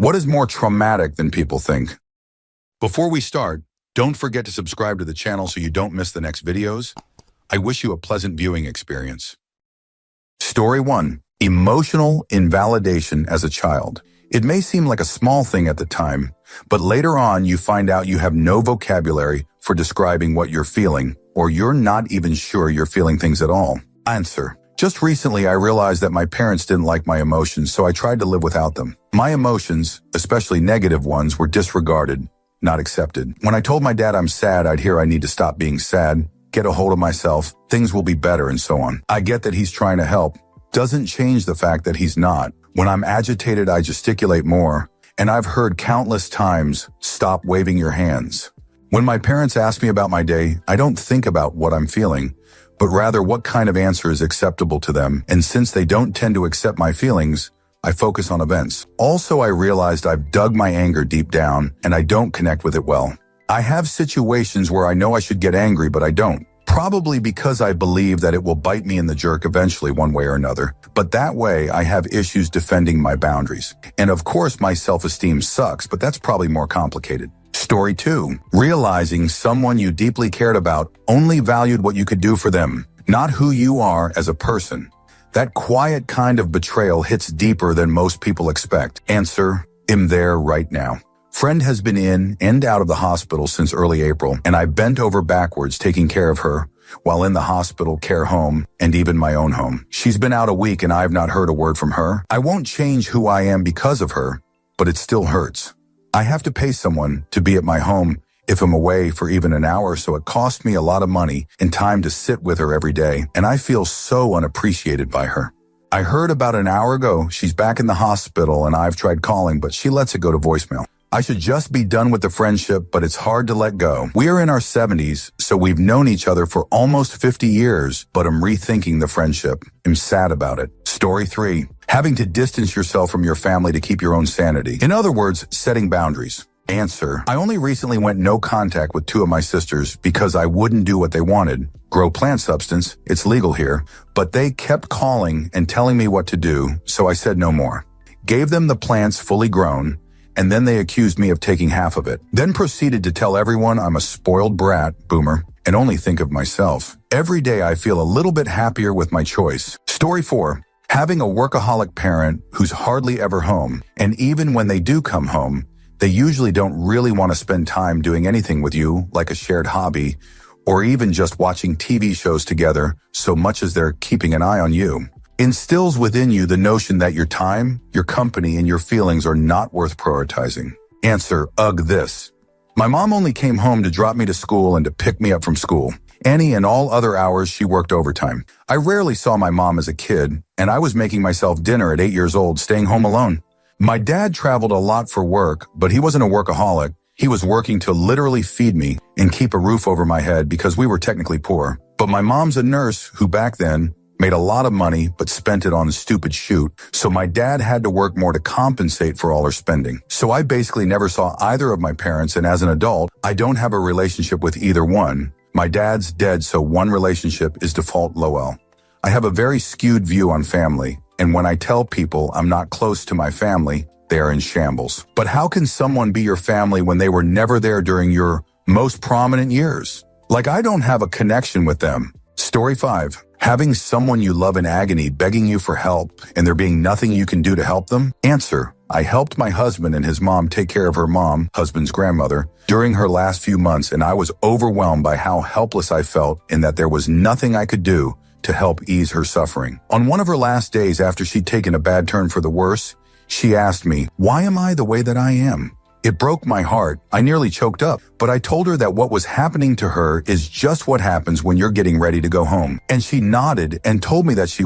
What is more traumatic than people think? Before we start, don't forget to subscribe to the channel so you don't miss the next videos. I wish you a pleasant viewing experience. Story 1. Emotional invalidation as a child. It may seem like a small thing at the time, but later on you find out you have no vocabulary for describing what you're feeling, or you're not even sure you're feeling things at all. Answer. Just recently I realized that my parents didn't like my emotions, so I tried to live without them. My emotions, especially negative ones, were disregarded, not accepted. When I told my dad I'm sad, I'd hear I need to stop being sad, get a hold of myself, things will be better, and so on. I get that he's trying to help. Doesn't change the fact that he's not. When I'm agitated, I gesticulate more, and I've heard countless times, stop waving your hands. When my parents ask me about my day, I don't think about what I'm feeling, but rather what kind of answer is acceptable to them, and since they don't tend to accept my feelings, I focus on events. Also, I realized I've dug my anger deep down, and I don't connect with it well. I have situations where I know I should get angry, but I don't. Probably because I believe that it will bite me in the jerk eventually one way or another. But that way, I have issues defending my boundaries. And of course, my self-esteem sucks, but that's probably more complicated. Story 2. Realizing someone you deeply cared about only valued what you could do for them, not who you are as a person. That quiet kind of betrayal hits deeper than most people expect. Answer. I'm there right now. Friend has been in and out of the hospital since early April, and I bent over backwards taking care of her while in the hospital, care home, and even my own home. She's been out a week and I've not heard a word from her. I won't change who I am because of her, but it still hurts. I have to pay someone to be at my home if I'm away for even an hour, so it costs me a lot of money and time to sit with her every day, and I feel so unappreciated by her. I heard about an hour ago she's back in the hospital and I've tried calling, but she lets it go to voicemail. I should just be done with the friendship, but it's hard to let go. We are in our 70s, so we've known each other for almost 50 years, but I'm rethinking the friendship. I'm sad about it. Story 3. Having to distance yourself from your family to keep your own sanity. In other words, setting boundaries. Answer. I only recently went no contact with 2 of my sisters because I wouldn't do what they wanted. Grow plant substance, it's legal here, but they kept calling and telling me what to do, so I said no more. Gave them the plants fully grown, and then they accused me of taking half of it. Then proceeded to tell everyone I'm a spoiled brat, boomer, and only think of myself. Every day I feel a little bit happier with my choice. Story 4. Having a workaholic parent who's hardly ever home, and even when they do come home, they usually don't really want to spend time doing anything with you, like a shared hobby, or even just watching TV shows together so much as they're keeping an eye on you. Instills within you the notion that your time, your company, and your feelings are not worth prioritizing. Answer. Ugh, this. My mom only came home to drop me to school and to pick me up from school. Any and all other hours she worked overtime. I rarely saw my mom as a kid, and I was making myself dinner at 8 years old, staying home alone. My dad traveled a lot for work, but he wasn't a workaholic. He was working to literally feed me and keep a roof over my head because we were technically poor. But my mom's a nurse who back then made a lot of money but spent it on a stupid shoot, so my dad had to work more to compensate for all her spending. So I basically never saw either of my parents, and as an adult, I don't have a relationship with either one. My dad's dead, so one relationship is default LOL. I have a very skewed view on family, and when I tell people I'm not close to my family, they are in shambles. But how can someone be your family when they were never there during your most prominent years? Like, I don't have a connection with them. Story 5. Having someone you love in agony begging you for help and there being nothing you can do to help them? Answer. I helped my husband and his mom take care of her mom, husband's grandmother, during her last few months, and I was overwhelmed by how helpless I felt and that there was nothing I could do to help ease her suffering. On one of her last days after she'd taken a bad turn for the worse, she asked me, "Why am I the way that I am?" It broke my heart. I nearly choked up, but I told her that what was happening to her is just what happens when you're getting ready to go home. And she nodded and told me that she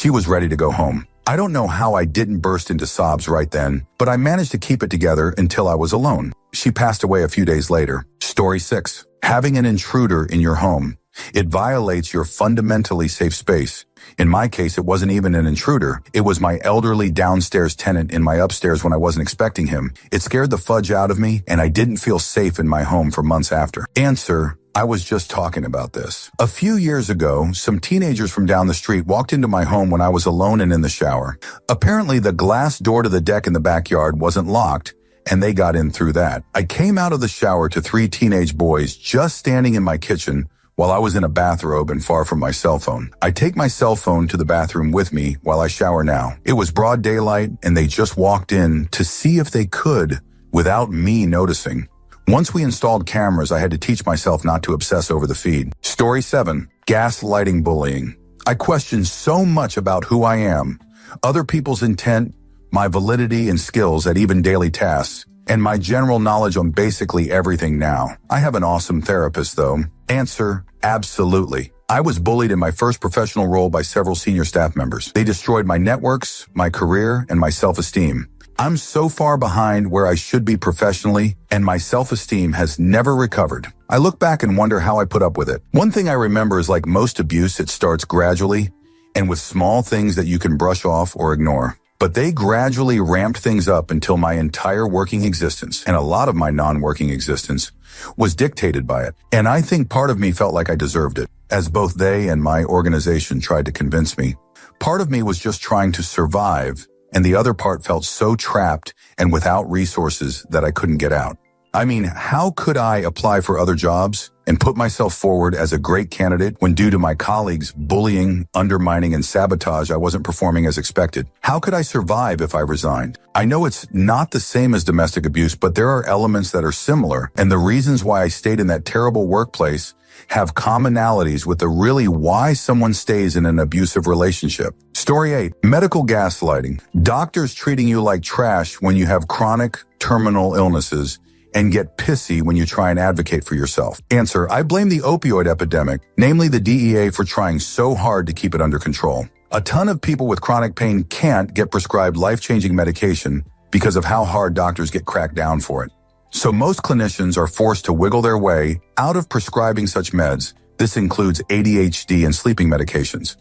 was ready to go home. I don't know how I didn't burst into sobs right then, but I managed to keep it together until I was alone. She passed away a few days later. Story 6. Having an intruder in your home. It violates your fundamentally safe space. In my case, it wasn't even an intruder. It was my elderly downstairs tenant in my upstairs when I wasn't expecting him. It scared the fudge out of me, and I didn't feel safe in my home for months after. Answer. I was just talking about this. A few years ago, some teenagers from down the street walked into my home when I was alone and in the shower. Apparently, the glass door to the deck in the backyard wasn't locked, and they got in through that. I came out of the shower to 3 teenage boys just standing in my kitchen while I was in a bathrobe and far from my cell phone. I take my cell phone to the bathroom with me while I shower now. It was broad daylight, and they just walked in to see if they could without me noticing. Once we installed cameras, I had to teach myself not to obsess over the feed. Story 7. Gaslighting bullying. I question so much about who I am, other people's intent, my validity and skills at even daily tasks, and my general knowledge on basically everything now. I have an awesome therapist, though. Answer: absolutely. I was bullied in my first professional role by several senior staff members. They destroyed my networks, my career, and my self-esteem. I'm so far behind where I should be professionally, and my self-esteem has never recovered. I look back and wonder how I put up with it. One thing I remember is, like most abuse, it starts gradually and with small things that you can brush off or ignore. But they gradually ramped things up until my entire working existence, and a lot of my non-working existence, was dictated by it. And I think part of me felt like I deserved it, as both they and my organization tried to convince me. Part of me was just trying to survive, and the other part felt so trapped and without resources that I couldn't get out. I mean, how could I apply for other jobs and put myself forward as a great candidate when, due to my colleagues' bullying, undermining, and sabotage, I wasn't performing as expected? How could I survive if I resigned? I know it's not the same as domestic abuse, but there are elements that are similar, and the reasons why I stayed in that terrible workplace have commonalities with the really why someone stays in an abusive relationship. Story 8. Medical gaslighting. Doctors treating you like trash when you have chronic, terminal illnesses and get pissy when you try and advocate for yourself. Answer: I blame the opioid epidemic, namely the DEA, for trying so hard to keep it under control. A ton of people with chronic pain can't get prescribed life-changing medication because of how hard doctors get cracked down for it. So most clinicians are forced to wiggle their way out of prescribing such meds. This includes ADHD and sleeping medications.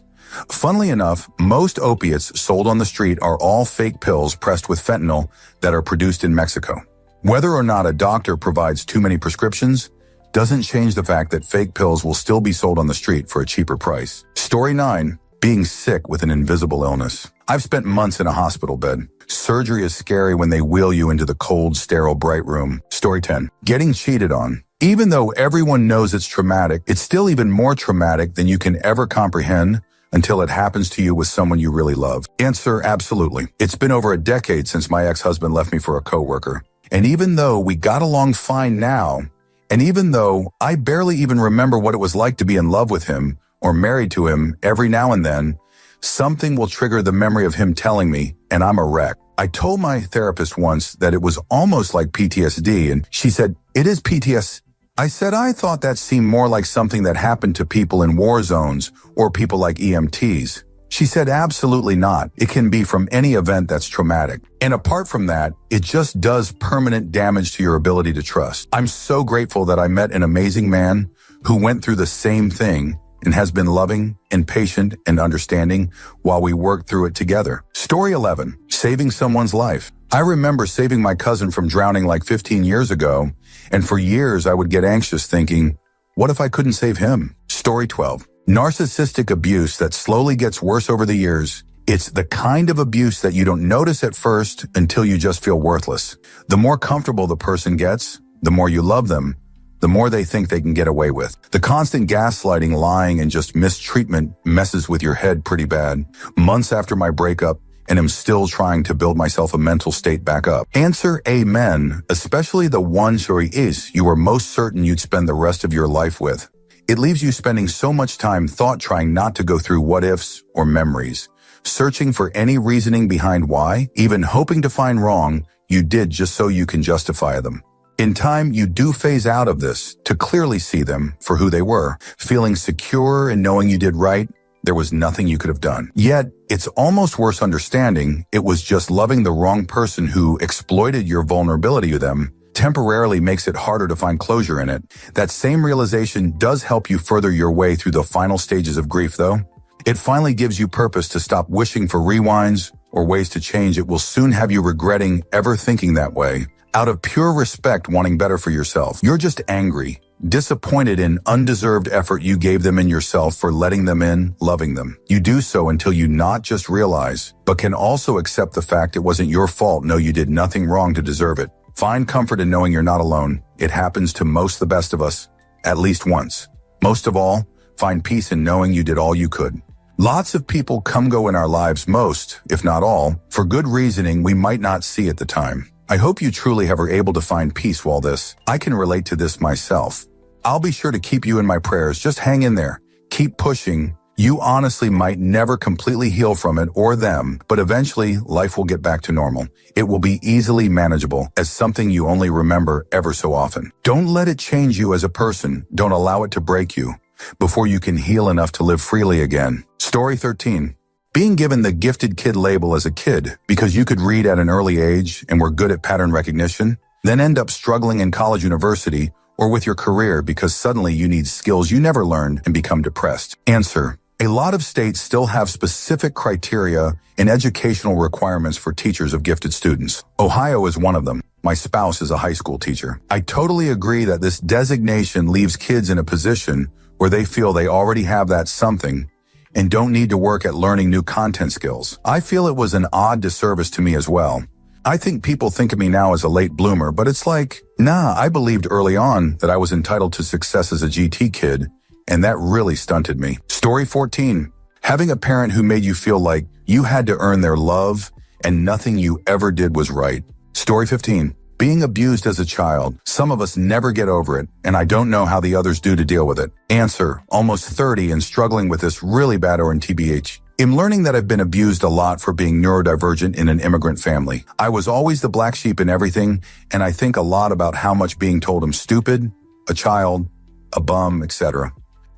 Funnily enough, most opiates sold on the street are all fake pills pressed with fentanyl that are produced in Mexico. Whether or not a doctor provides too many prescriptions doesn't change the fact that fake pills will still be sold on the street for a cheaper price. Story 9. Being sick with an invisible illness. I've spent months in a hospital bed. Surgery is scary when they wheel you into the cold, sterile, bright room. Story 10. Getting cheated on. Even though everyone knows it's traumatic, it's still even more traumatic than you can ever comprehend until it happens to you with someone you really love. Answer: absolutely. It's been over a decade since my ex-husband left me for a coworker. And even though we got along fine now, and even though I barely even remember what it was like to be in love with him or married to him, every now and then, something will trigger the memory of him telling me, and I'm a wreck. I told my therapist once that it was almost like PTSD, and she said, "It is PTSD." I said, "I thought that seemed more like something that happened to people in war zones or people like EMTs. She said, "Absolutely not. It can be from any event that's traumatic. And apart from that, it just does permanent damage to your ability to trust." I'm so grateful that I met an amazing man who went through the same thing and has been loving and patient and understanding while we worked through it together. Story 11. Saving someone's life. I remember saving my cousin from drowning like 15 years ago, and for years I would get anxious thinking, what if I couldn't save him? Story 12. Narcissistic abuse that slowly gets worse over the years. It's the kind of abuse that you don't notice at first until you just feel worthless. The more comfortable the person gets, the more you love them, the more they think they can get away with. The constant gaslighting, lying, and just mistreatment messes with your head pretty bad. Months after my breakup, and I'm still trying to build myself a mental state back up. Answer: amen, especially the ones who you are most certain you'd spend the rest of your life with. It leaves you spending so much time trying not to go through what-ifs or memories, searching for any reasoning behind why, even hoping to find wrong you did just so you can justify them. In time, you do phase out of this to clearly see them for who they were, feeling secure and knowing you did right. There was nothing you could have done. Yet, it's almost worse understanding it was just loving the wrong person who exploited your vulnerability to them. Temporarily makes it harder to find closure in it. That same realization does help you further your way through the final stages of grief, though. It finally gives you purpose to stop wishing for rewinds or ways to change. It will soon have you regretting ever thinking that way. Out of pure respect, wanting better for yourself. You're just angry, disappointed in undeserved effort you gave them in yourself for letting them in, loving them. You do so until you not just realize, but can also accept the fact it wasn't your fault. No, you did nothing wrong to deserve it. Find comfort in knowing you're not alone. It happens to most the best of us, at least once. Most of all, find peace in knowing you did all you could. Lots of people go in our lives, most, if not all, for good reasoning we might not see at the time. I hope you truly are able to find peace while this. I can relate to this myself. I'll be sure to keep you in my prayers. Just hang in there. Keep pushing. You honestly might never completely heal from it or them, but eventually life will get back to normal. It will be easily manageable as something you only remember ever so often. Don't let it change you as a person. Don't allow it to break you before you can heal enough to live freely again. Story 13. Being given the gifted kid label as a kid because you could read at an early age and were good at pattern recognition, then end up struggling in college, university, or with your career because suddenly you need skills you never learned and become depressed. Answer. A lot of states still have specific criteria and educational requirements for teachers of gifted students. Ohio is one of them. My spouse is a high school teacher. I totally agree that this designation leaves kids in a position where they feel they already have that something and don't need to work at learning new content skills. I feel it was an odd disservice to me as well. I think people think of me now as a late bloomer, but it's like, nah, I believed early on that I was entitled to success as a GT kid, and that really stunted me. Story 14. Having a parent who made you feel like you had to earn their love and nothing you ever did was right. Story 15. Being abused as a child. Some of us never get over it, and I don't know how the others do to deal with it. Answer. Almost 30 and struggling with this really bad, or in TBH. I'm learning that I've been abused a lot for being neurodivergent in an immigrant family. I was always the black sheep in everything, and I think a lot about how much being told I'm stupid, a child, a bum, etc.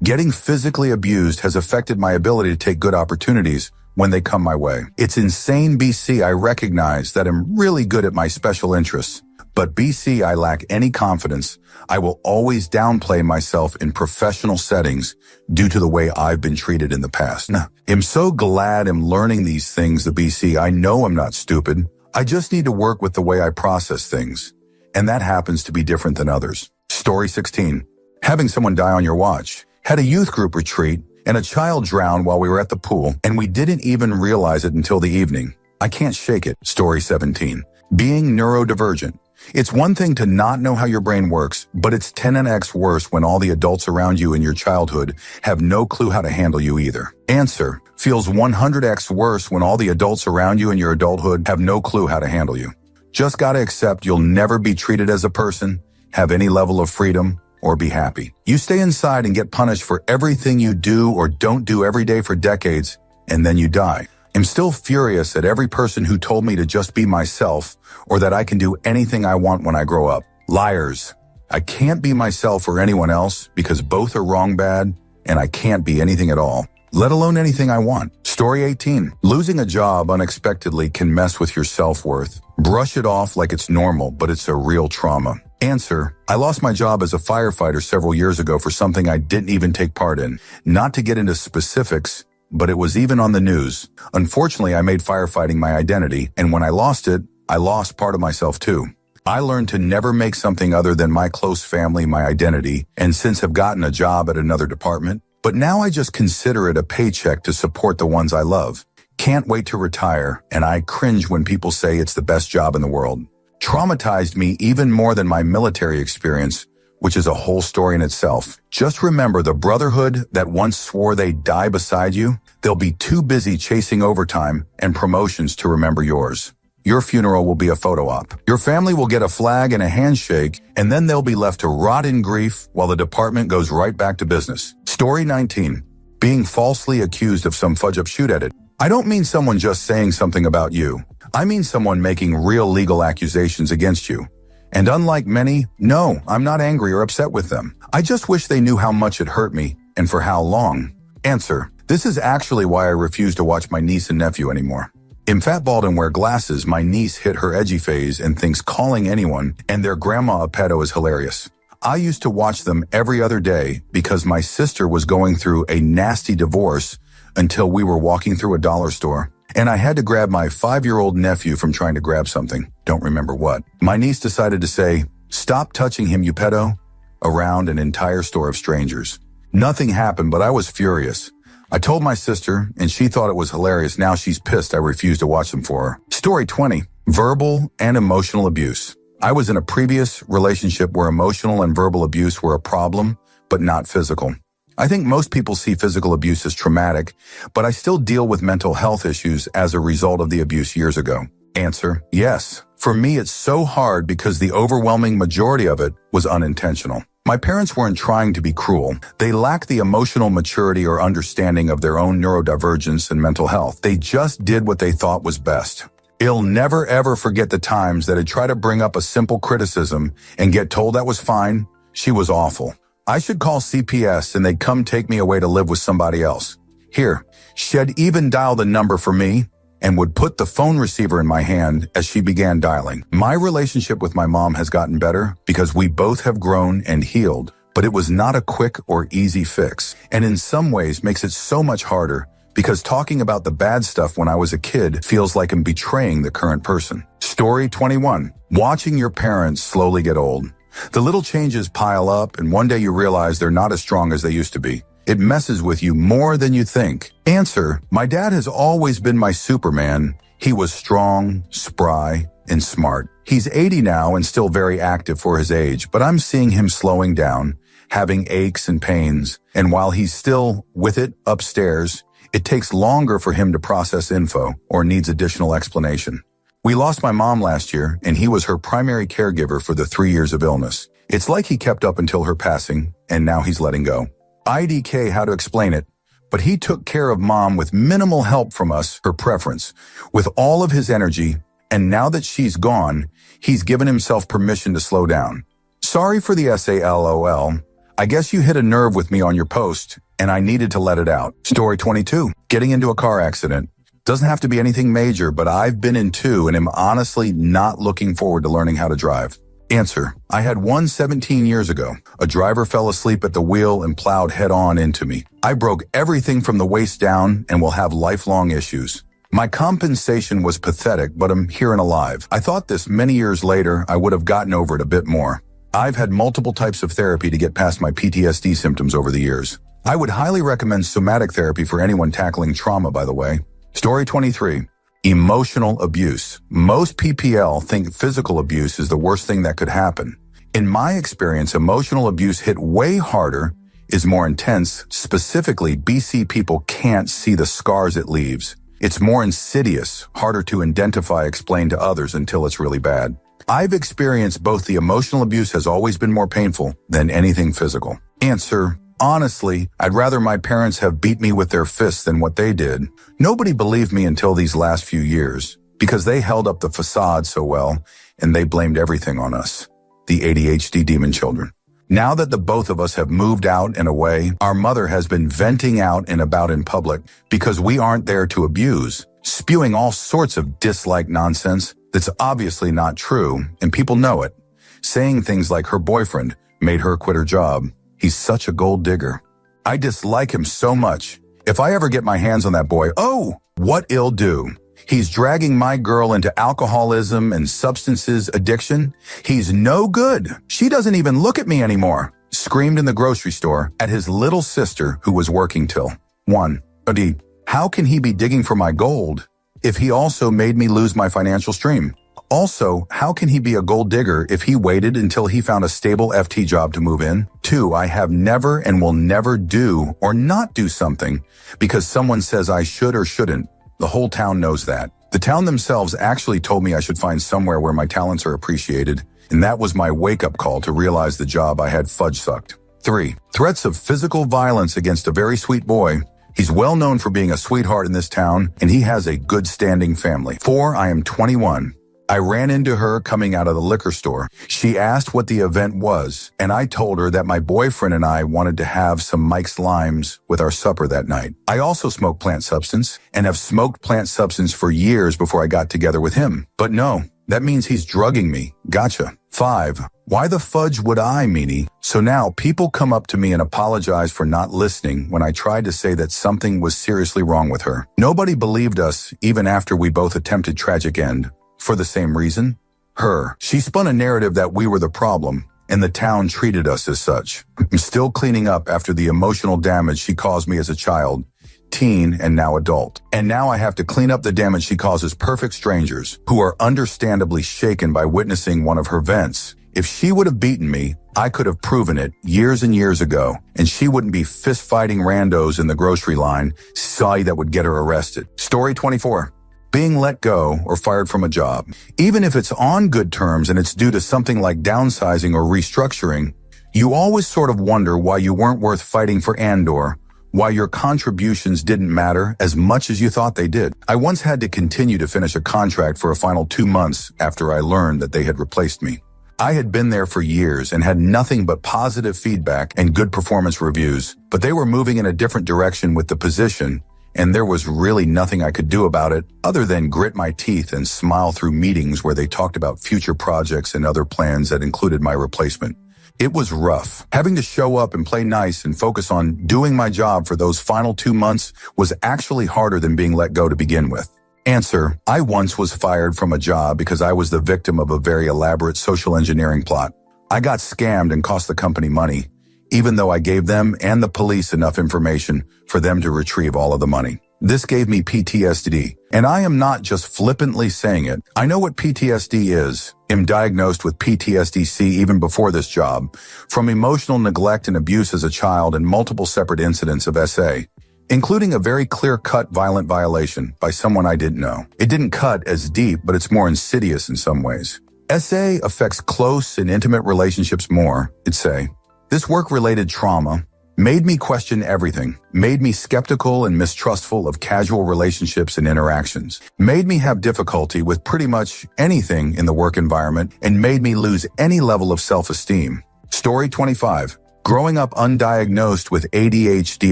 Getting physically abused has affected my ability to take good opportunities when they come my way. It's insane, BC. I recognize that I'm really good at my special interests, but BC, I lack any confidence. I will always downplay myself in professional settings due to the way I've been treated in the past. I'm so glad I'm learning these things, the BC. I know I'm not stupid. I just need to work with the way I process things, and that happens to be different than others. Story 16. Having someone die on your watch. Had a youth group retreat, and a child drowned while we were at the pool, and we didn't even realize it until the evening. I can't shake it. Story 17. Being neurodivergent. It's one thing to not know how your brain works, but it's 10x worse when all the adults around you in your childhood have no clue how to handle you either. Answer. Feels 100x worse when all the adults around you in your adulthood have no clue how to handle you. Just gotta accept you'll never be treated as a person, have any level of freedom, or be happy. You stay inside and get punished for everything you do or don't do every day for decades, and then you die. I'm still furious at every person who told me to just be myself or that I can do anything I want when I grow up. Liars. I can't be myself or anyone else because both are wrong bad, and I can't be anything at all, let alone anything I want. Story 18. Losing a job unexpectedly can mess with your self-worth. Brush it off like it's normal, but it's a real trauma. Answer. I lost my job as a firefighter several years ago for something I didn't even take part in. Not to get into specifics, but it was even on the news. Unfortunately, I made firefighting my identity, and when I lost it, I lost part of myself too. I learned to never make something other than my close family my identity, and since have gotten a job at another department, but now I just consider it a paycheck to support the ones I love. Can't wait to retire, and I cringe when people say it's the best job in the world. Traumatized me even more than my military experience, which is a whole story in itself. Just remember the brotherhood that once swore they'd die beside you, they'll be too busy chasing overtime and promotions to remember yours. Your funeral will be a photo op. Your family will get a flag and a handshake, and then they'll be left to rot in grief while the department goes right back to business. Story 19. Being falsely accused of some fudge-up shoot edit. I don't mean someone just saying something about you. I mean someone making real legal accusations against you. And unlike many, no, I'm not angry or upset with them. I just wish they knew how much it hurt me and for how long. Answer. This is actually why I refuse to watch my niece and nephew anymore. I'm fat, bald, and wear glasses. My niece hit her edgy phase and thinks calling anyone and their grandma a pedo is hilarious. I used to watch them every other day because my sister was going through a nasty divorce until we were walking through a dollar store, and I had to grab my 5-year-old nephew from trying to grab something. Don't remember what. My niece decided to say, "Stop touching him, you pedo," around an entire store of strangers. Nothing happened, but I was furious. I told my sister, and she thought it was hilarious. Now she's pissed I refused to watch them for her. Story 20. Verbal and emotional abuse. I was in a previous relationship where emotional and verbal abuse were a problem, but not physical. I think most people see physical abuse as traumatic, but I still deal with mental health issues as a result of the abuse years ago. Answer: yes. For me, it's so hard because the overwhelming majority of it was unintentional. My parents weren't trying to be cruel. They lacked the emotional maturity or understanding of their own neurodivergence and mental health. They just did what they thought was best. I'll never ever forget the times that I'd try to bring up a simple criticism and get told that was fine. She was awful. I should call CPS and they'd come take me away to live with somebody else. Here, she'd even dial the number for me and would put the phone receiver in my hand as she began dialing. My relationship with my mom has gotten better because we both have grown and healed, but it was not a quick or easy fix, and in some ways makes it so much harder because talking about the bad stuff when I was a kid feels like I'm betraying the current person. Story 21. Watching your parents slowly get old. The little changes pile up, and one day you realize they're not as strong as they used to be. It messes with you more than you think. Answer: my dad has always been my Superman. He was strong, spry, and smart. He's 80 now and still very active for his age, but I'm seeing him slowing down, having aches and pains, and while he's still with it upstairs, it takes longer for him to process info or needs additional explanation. We lost my mom last year, and he was her primary caregiver for the 3 years of illness. It's like he kept up until her passing, and now he's letting go. IDK how to explain it, but he took care of mom with minimal help from us, her preference, with all of his energy, and now that she's gone, he's given himself permission to slow down. Sorry for the SALOL. I guess you hit a nerve with me on your post, and I needed to let it out. Story 22. Getting into a car accident. Doesn't have to be anything major, but I've been in two and am honestly not looking forward to learning how to drive. Answer: I had one 17 years ago. A driver fell asleep at the wheel and plowed head-on into me. I broke everything from the waist down and will have lifelong issues. My compensation was pathetic, but I'm here and alive. I thought this many years later I would have gotten over it a bit more. I've had multiple types of therapy to get past my PTSD symptoms over the years. I would highly recommend somatic therapy for anyone tackling trauma, by the way. Story 23. Emotional abuse. Most PPL think physical abuse is the worst thing that could happen. In my experience, emotional abuse hit way harder, is more intense. Specifically, BC people can't see the scars it leaves. It's more insidious, harder to identify, explain to others until it's really bad. I've experienced both. The emotional abuse has always been more painful than anything physical. Answer: honestly, I'd rather my parents have beat me with their fists than what they did. Nobody believed me until these last few years because they held up the facade so well and they blamed everything on us, the ADHD demon children. Now that the both of us have moved out and away, our mother has been venting out and about in public because we aren't there to abuse, spewing all sorts of dislike nonsense that's obviously not true, and people know it, saying things like her boyfriend made her quit her job. He's such a gold digger. I dislike him so much. If I ever get my hands on that boy, oh, what I'll do. He's dragging my girl into alcoholism and substances addiction. He's no good. She doesn't even look at me anymore. Screamed in the grocery store at his little sister who was working till 1. Adi, how can he be digging for my gold if he also made me lose my financial stream? Also, how can he be a gold digger if he waited until he found a stable FT job to move in? 2, I have never and will never do or not do something because someone says I should or shouldn't. The whole town knows that. The town themselves actually told me I should find somewhere where my talents are appreciated, and that was my wake-up call to realize the job I had fudge-sucked. 3, threats of physical violence against a very sweet boy. He's well known for being a sweetheart in this town, and he has a good standing family. 4, I am 21. I ran into her coming out of the liquor store. She asked what the event was, and I told her that my boyfriend and I wanted to have some Mike's Limes with our supper that night. I also smoke plant substance and have smoked plant substance for years before I got together with him. But no, that means he's drugging me. Gotcha. 5, why the fudge would I, meanie? So now people come up to me and apologize for not listening when I tried to say that something was seriously wrong with her. Nobody believed us even after we both attempted tragic end. For the same reason, her. She spun a narrative that we were the problem, and the town treated us as such. I'm still cleaning up after the emotional damage she caused me as a child, teen, and now adult. And now I have to clean up the damage she causes perfect strangers who are understandably shaken by witnessing one of her vents. If she would have beaten me, I could have proven it years and years ago, and she wouldn't be fist-fighting randos in the grocery line, sigh that would get her arrested. Story 24. Being let go or fired from a job. Even if it's on good terms and it's due to something like downsizing or restructuring, you always sort of wonder why you weren't worth fighting for and/or why your contributions didn't matter as much as you thought they did. I once had to continue to finish a contract for a final 2 months after I learned that they had replaced me. I had been there for years and had nothing but positive feedback and good performance reviews, but they were moving in a different direction with the position, and there was really nothing I could do about it other than grit my teeth and smile through meetings where they talked about future projects and other plans that included my replacement. It was rough. Having to show up and play nice and focus on doing my job for those final 2 months was actually harder than being let go to begin with. Answer: I once was fired from a job because I was the victim of a very elaborate social engineering plot. I got scammed and cost the company money, even though I gave them and the police enough information for them to retrieve all of the money. This gave me PTSD, and I am not just flippantly saying it. I know what PTSD is. I'm diagnosed with PTSD-C even before this job, from emotional neglect and abuse as a child and multiple separate incidents of SA, including a very clear-cut violent violation by someone I didn't know. It didn't cut as deep, but it's more insidious in some ways. SA affects close and intimate relationships more, I'd say. This work-related trauma made me question everything, made me skeptical and mistrustful of casual relationships and interactions, made me have difficulty with pretty much anything in the work environment, and made me lose any level of self-esteem. Story 25. Growing up undiagnosed with ADHD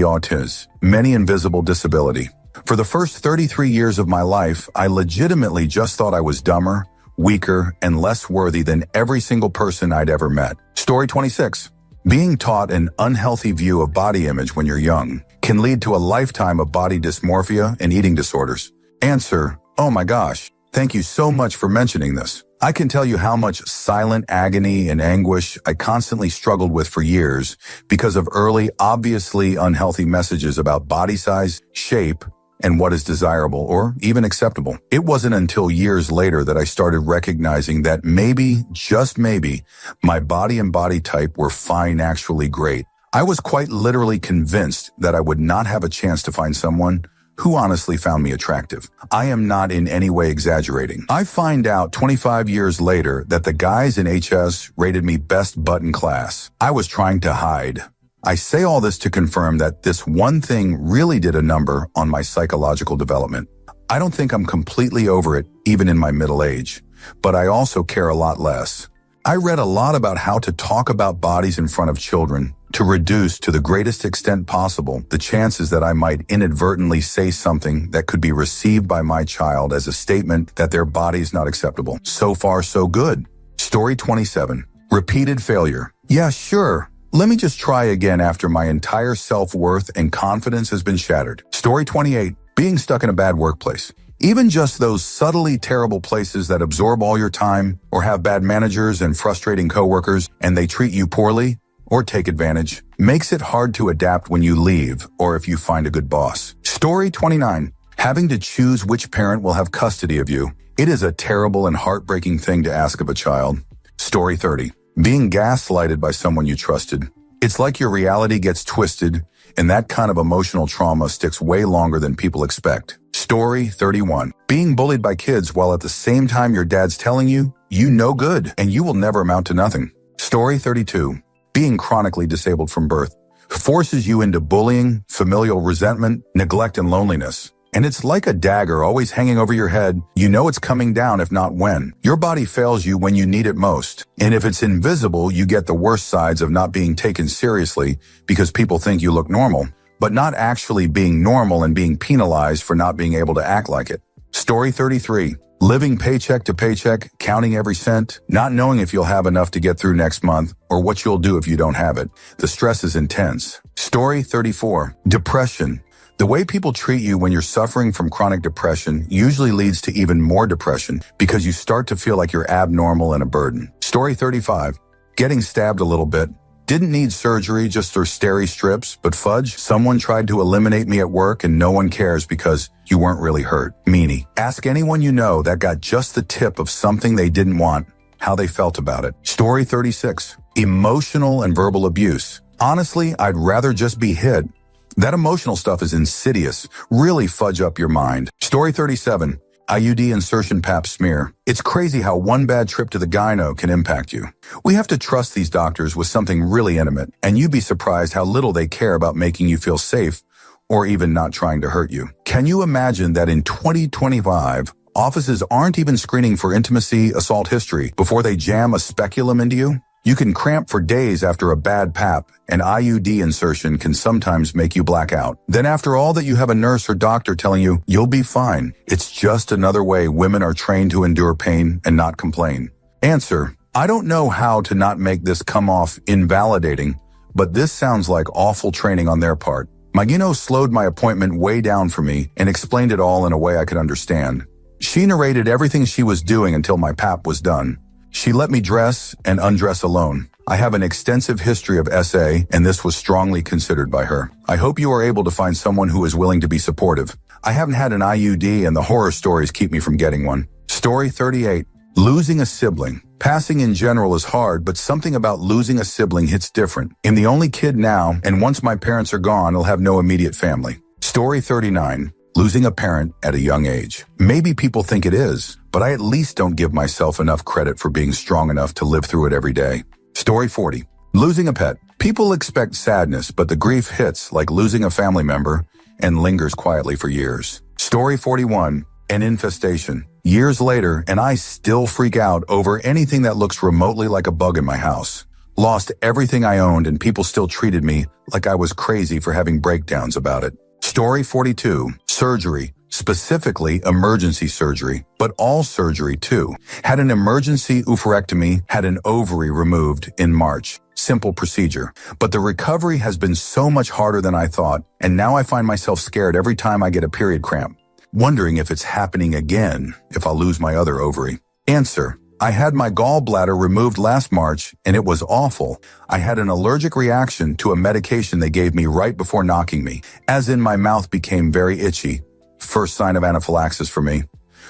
autism, many invisible disability. For the first 33 years of my life, I legitimately just thought I was dumber, weaker, and less worthy than every single person I'd ever met. Story 26. Being taught an unhealthy view of body image when you're young can lead to a lifetime of body dysmorphia and eating disorders. Answer: oh my gosh, thank you so much for mentioning this. I can tell you how much silent agony and anguish I constantly struggled with for years because of early, obviously unhealthy messages about body size, shape, and what is desirable or even acceptable. It wasn't until years later that I started recognizing that maybe, just maybe, my body and body type were fine, actually great. I was quite literally convinced that I would not have a chance to find someone who honestly found me attractive. I am not in any way exaggerating. I find out 25 years later that the guys in HS rated me best butt in class. I was trying to hide. I say all this to confirm that this one thing really did a number on my psychological development. I don't think I'm completely over it, even in my middle age, but I also care a lot less. I read a lot about how to talk about bodies in front of children to reduce to the greatest extent possible the chances that I might inadvertently say something that could be received by my child as a statement that their body's not acceptable. So far, so good. Story 27. Repeated failure. Yeah, sure. Let me just try again after my entire self-worth and confidence has been shattered. Story 28. Being stuck in a bad workplace. Even just those subtly terrible places that absorb all your time or have bad managers and frustrating coworkers and they treat you poorly or take advantage makes it hard to adapt when you leave or if you find a good boss. Story 29. Having to choose which parent will have custody of you. It is a terrible and heartbreaking thing to ask of a child. Story 30. Being gaslighted by someone you trusted. It's like your reality gets twisted, and that kind of emotional trauma sticks way longer than people expect. Story 31. Being bullied by kids while at the same time your dad's telling you, you know good, and you will never amount to nothing. Story 32. Being chronically disabled from birth. Forces you into bullying, familial resentment, neglect, and loneliness. And it's like a dagger always hanging over your head. You know it's coming down, if not when. Your body fails you when you need it most. And if it's invisible, you get the worst sides of not being taken seriously because people think you look normal, but not actually being normal and being penalized for not being able to act like it. Story 33. Living paycheck to paycheck, counting every cent, not knowing if you'll have enough to get through next month or what you'll do if you don't have it. The stress is intense. Story 34. Depression. The way people treat you when you're suffering from chronic depression usually leads to even more depression because you start to feel like you're abnormal and a burden. Story 35. Getting stabbed a little bit. Didn't need surgery, just those steri strips, but fudge, someone tried to eliminate me at work and no one cares because you weren't really hurt. Meanie. Ask anyone you know that got just the tip of something they didn't want, how they felt about it. Story 36. Emotional and verbal abuse. Honestly, I'd rather just be hit. That emotional stuff is insidious. Really fudge up your mind. Story 37. IUD insertion pap smear. It's crazy how one bad trip to the gyno can impact you. We have to trust these doctors with something really intimate, and you'd be surprised how little they care about making you feel safe or even not trying to hurt you. Can you imagine that in 2025, offices aren't even screening for intimacy assault history before they jam a speculum into you? You can cramp for days after a bad pap, and IUD insertion can sometimes make you black out. Then after all that, you have a nurse or doctor telling you, you'll be fine. It's just another way women are trained to endure pain and not complain. Answer: I don't know how to not make this come off invalidating, but this sounds like awful training on their part. My gyno slowed my appointment way down for me and explained it all in a way I could understand. She narrated everything she was doing until my pap was done. She let me dress and undress alone. I have an extensive history of SA, and this was strongly considered by her. I hope you are able to find someone who is willing to be supportive. I haven't had an IUD, and the horror stories keep me from getting one. Story 38. Losing a sibling. Passing in general is hard, but something about losing a sibling hits different. I'm the only kid now, and once my parents are gone, I'll have no immediate family. Story 39. Losing a parent at a young age. Maybe people think it is, but I at least don't give myself enough credit for being strong enough to live through it every day. Story 40. Losing a pet. People expect sadness, but the grief hits like losing a family member and lingers quietly for years. Story 41. An infestation. Years later, and I still freak out over anything that looks remotely like a bug in my house. Lost everything I owned, and people still treated me like I was crazy for having breakdowns about it. Story 42. Surgery, specifically emergency surgery, but all surgery too. Had an emergency oophorectomy, had an ovary removed in March. Simple procedure. But the recovery has been so much harder than I thought, and now I find myself scared every time I get a period cramp, wondering if it's happening again, if I'll lose my other ovary. Answer: I had my gallbladder removed last March, and it was awful. I had an allergic reaction to a medication they gave me right before knocking me, as in my mouth became very itchy. First sign of anaphylaxis for me.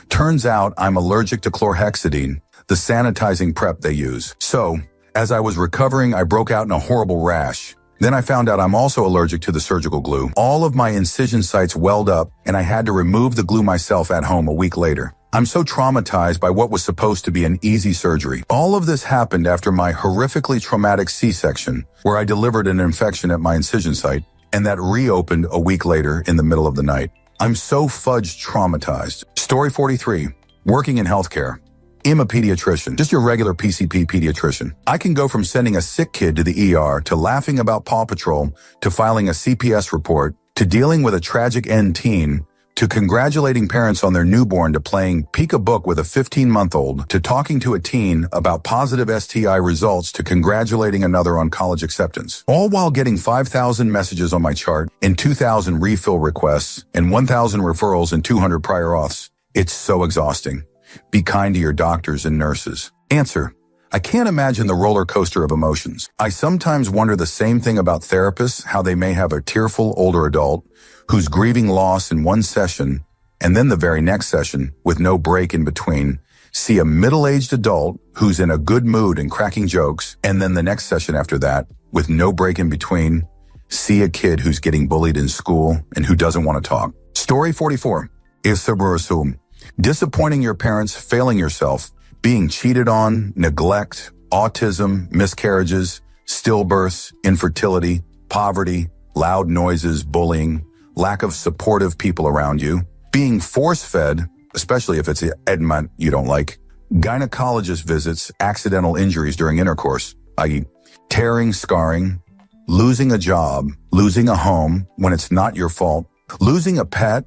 Turns out I'm allergic to chlorhexidine, the sanitizing prep they use. So, as I was recovering, I broke out in a horrible rash. Then I found out I'm also allergic to the surgical glue. All of my incision sites welled up, and I had to remove the glue myself at home a week later. I'm so traumatized by what was supposed to be an easy surgery. All of this happened after my horrifically traumatic C-section, where I delivered an infection at my incision site, and that reopened a week later in the middle of the night. I'm so fudged traumatized. Story 43. Working in healthcare. I'm a pediatrician, just your regular PCP pediatrician. I can go from sending a sick kid to the ER, to laughing about Paw Patrol, to filing a CPS report, to dealing with a tragic end teen, to congratulating parents on their newborn, to playing peek-a-book with a 15-month-old, to talking to a teen about positive STI results, to congratulating another on college acceptance. All while getting 5,000 messages on my chart and 2,000 refill requests and 1,000 referrals and 200 prior auths. It's so exhausting. Be kind to your doctors and nurses. Answer: I can't imagine the roller coaster of emotions. I sometimes wonder the same thing about therapists, how they may have a tearful older adult who's grieving loss in one session, and then the very next session, with no break in between, see a middle-aged adult who's in a good mood and cracking jokes, and then the next session after that, with no break in between, see a kid who's getting bullied in school and who doesn't want to talk. Story 44. Isaburasum. Disappointing your parents, failing yourself, being cheated on, neglect, autism, miscarriages, stillbirths, infertility, poverty, loud noises, bullying, lack of supportive people around you, being force-fed, especially if it's an edema you don't like, gynecologist visits, accidental injuries during intercourse, i.e. tearing, scarring, losing a job, losing a home when it's not your fault, losing a pet,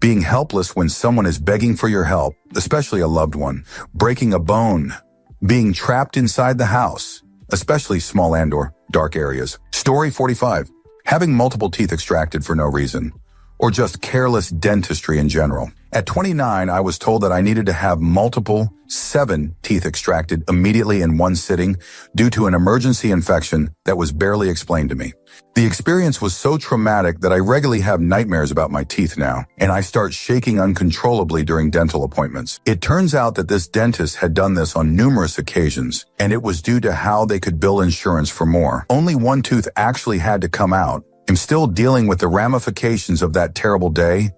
being helpless when someone is begging for your help, especially a loved one, breaking a bone, being trapped inside the house, especially small and/or dark areas. Story 45. Having multiple teeth extracted for no reason. or just careless dentistry in general. At 29, I was told that I needed to have multiple 7 teeth extracted immediately in one sitting due to an emergency infection that was barely explained to me. The experience was so traumatic that I regularly have nightmares about my teeth now, and I start shaking uncontrollably during dental appointments. It turns out that this dentist had done this on numerous occasions, and it was due to how they could bill insurance for more. Only one tooth actually had to come out. I'm still dealing with the ramifications of that terrible day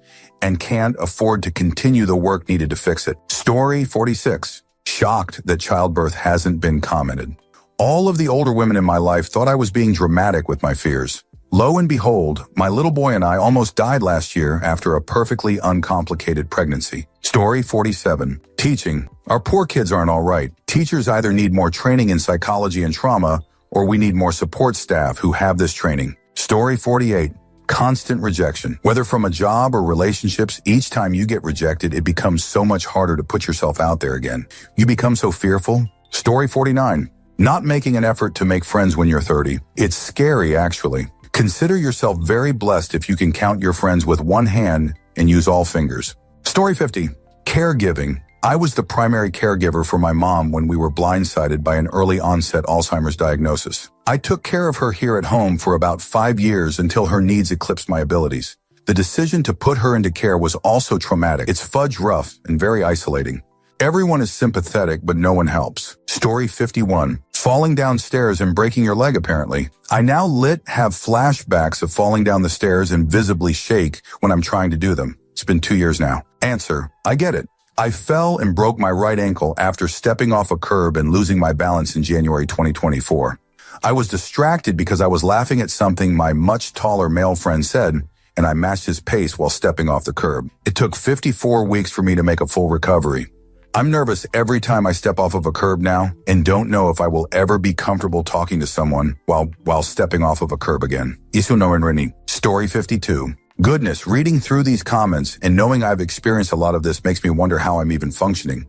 and can't afford to continue the work needed to fix it. Story 46. Shocked that childbirth hasn't been commented. All of the older women in my life thought I was being dramatic with my fears. Lo and behold, my little boy and I almost died last year after a perfectly uncomplicated pregnancy. Story 47. Teaching. Our poor kids aren't all right. Teachers either need more training in psychology and trauma, or we need more support staff who have this training. Story 48. Constant rejection. Whether from a job or relationships, each time you get rejected, it becomes so much harder to put yourself out there again. You become so fearful. Story 49. Not making an effort to make friends when you're 30. It's scary, actually. Consider yourself very blessed if you can count your friends with one hand and use all fingers. Story 50. Caregiving. I was the primary caregiver for my mom when we were blindsided by an early onset Alzheimer's diagnosis. I took care of her here at home for about 5 years until her needs eclipsed my abilities. The decision to put her into care was also traumatic. It's fudge rough and very isolating. Everyone is sympathetic, but no one helps. Story 51. Falling downstairs and breaking your leg, apparently. I now have flashbacks of falling down the stairs and visibly shake when I'm trying to do them. It's been 2 years now. Answer. I get it. I fell and broke my right ankle after stepping off a curb and losing my balance in January 2024. I was distracted because I was laughing at something my much taller male friend said, and I matched his pace while stepping off the curb. It took 54 weeks for me to make a full recovery. I'm nervous every time I step off of a curb now and don't know if I will ever be comfortable talking to someone while stepping off of a curb again. Isu no Rini. Story 52. Goodness, reading through these comments and knowing I've experienced a lot of this makes me wonder how I'm even functioning.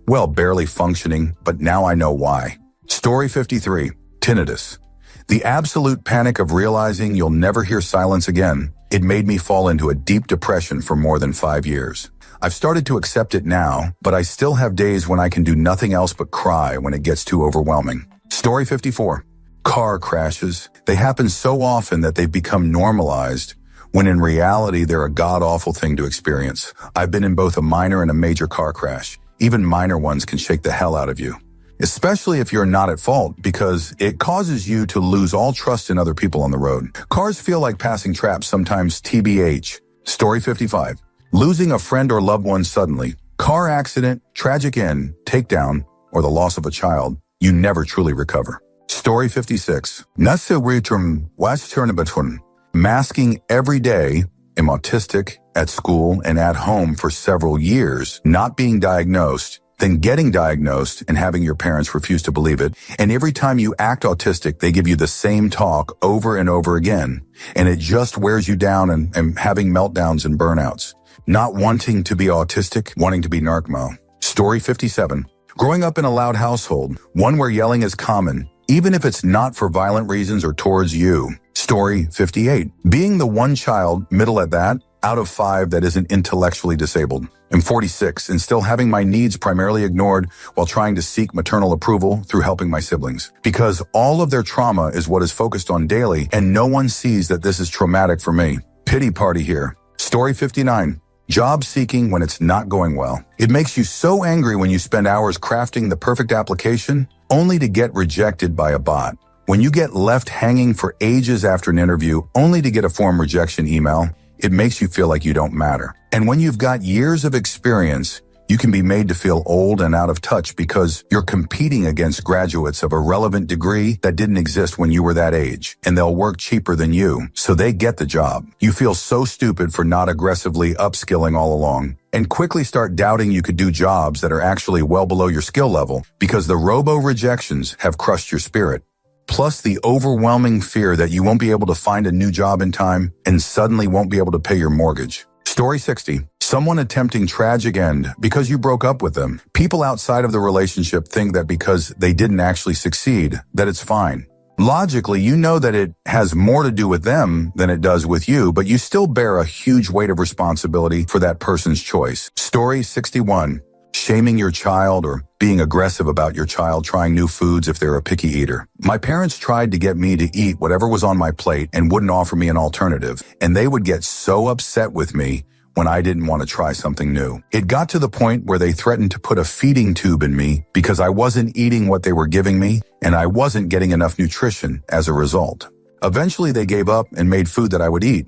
Well, barely functioning, but now I know why. Story 53. Tinnitus. The absolute panic of realizing you'll never hear silence again. It made me fall into a deep depression for more than 5 years. I've started to accept it now, but I still have days when I can do nothing else but cry when it gets too overwhelming. Story 54. Car crashes. They happen so often that they've become normalized, when in reality they're a god-awful thing to experience. I've been in both a minor and a major car crash. Even minor ones can shake the hell out of you, especially if you're not at fault, because it causes you to lose all trust in other people on the road. Cars feel like passing traps, sometimes TBH. Story 55. Losing a friend or loved one suddenly. Car accident, tragic end, takedown, or the loss of a child. You never truly recover. Story 56. Masking every day. I'm autistic, at school and at home for several years, not being diagnosed, then getting diagnosed and having your parents refuse to believe it. And every time you act autistic, they give you the same talk over and over again. And it just wears you down and having meltdowns and burnouts. Not wanting to be autistic, wanting to be narcmo. Story 57. Growing up in a loud household, one where yelling is common, even if it's not for violent reasons or towards you. Story 58. Being the one child, middle at that, out of 5 that isn't intellectually disabled. I'm 46 and still having my needs primarily ignored while trying to seek maternal approval through helping my siblings. Because all of their trauma is what is focused on daily, and no one sees that this is traumatic for me. Pity party here. Story 59. Job seeking when it's not going well. It makes you so angry when you spend hours crafting the perfect application, only to get rejected by a bot. When you get left hanging for ages after an interview, only to get a form rejection email, it makes you feel like you don't matter. And when you've got years of experience, you can be made to feel old and out of touch because you're competing against graduates of a relevant degree that didn't exist when you were that age, and they'll work cheaper than you, so they get the job. You feel so stupid for not aggressively upskilling all along, and quickly start doubting you could do jobs that are actually well below your skill level because the robo-rejections have crushed your spirit. Plus the overwhelming fear that you won't be able to find a new job in time and suddenly won't be able to pay your mortgage. Story 60. Someone attempting tragic end because you broke up with them. People outside of the relationship think that because they didn't actually succeed, that it's fine. Logically, you know that it has more to do with them than it does with you, but you still bear a huge weight of responsibility for that person's choice. Story 61. Shaming your child or being aggressive about your child trying new foods if they're a picky eater. My parents tried to get me to eat whatever was on my plate and wouldn't offer me an alternative, and they would get so upset with me when I didn't want to try something new. It got to the point where they threatened to put a feeding tube in me because I wasn't eating what they were giving me, and I wasn't getting enough nutrition as a result. Eventually, they gave up and made food that I would eat.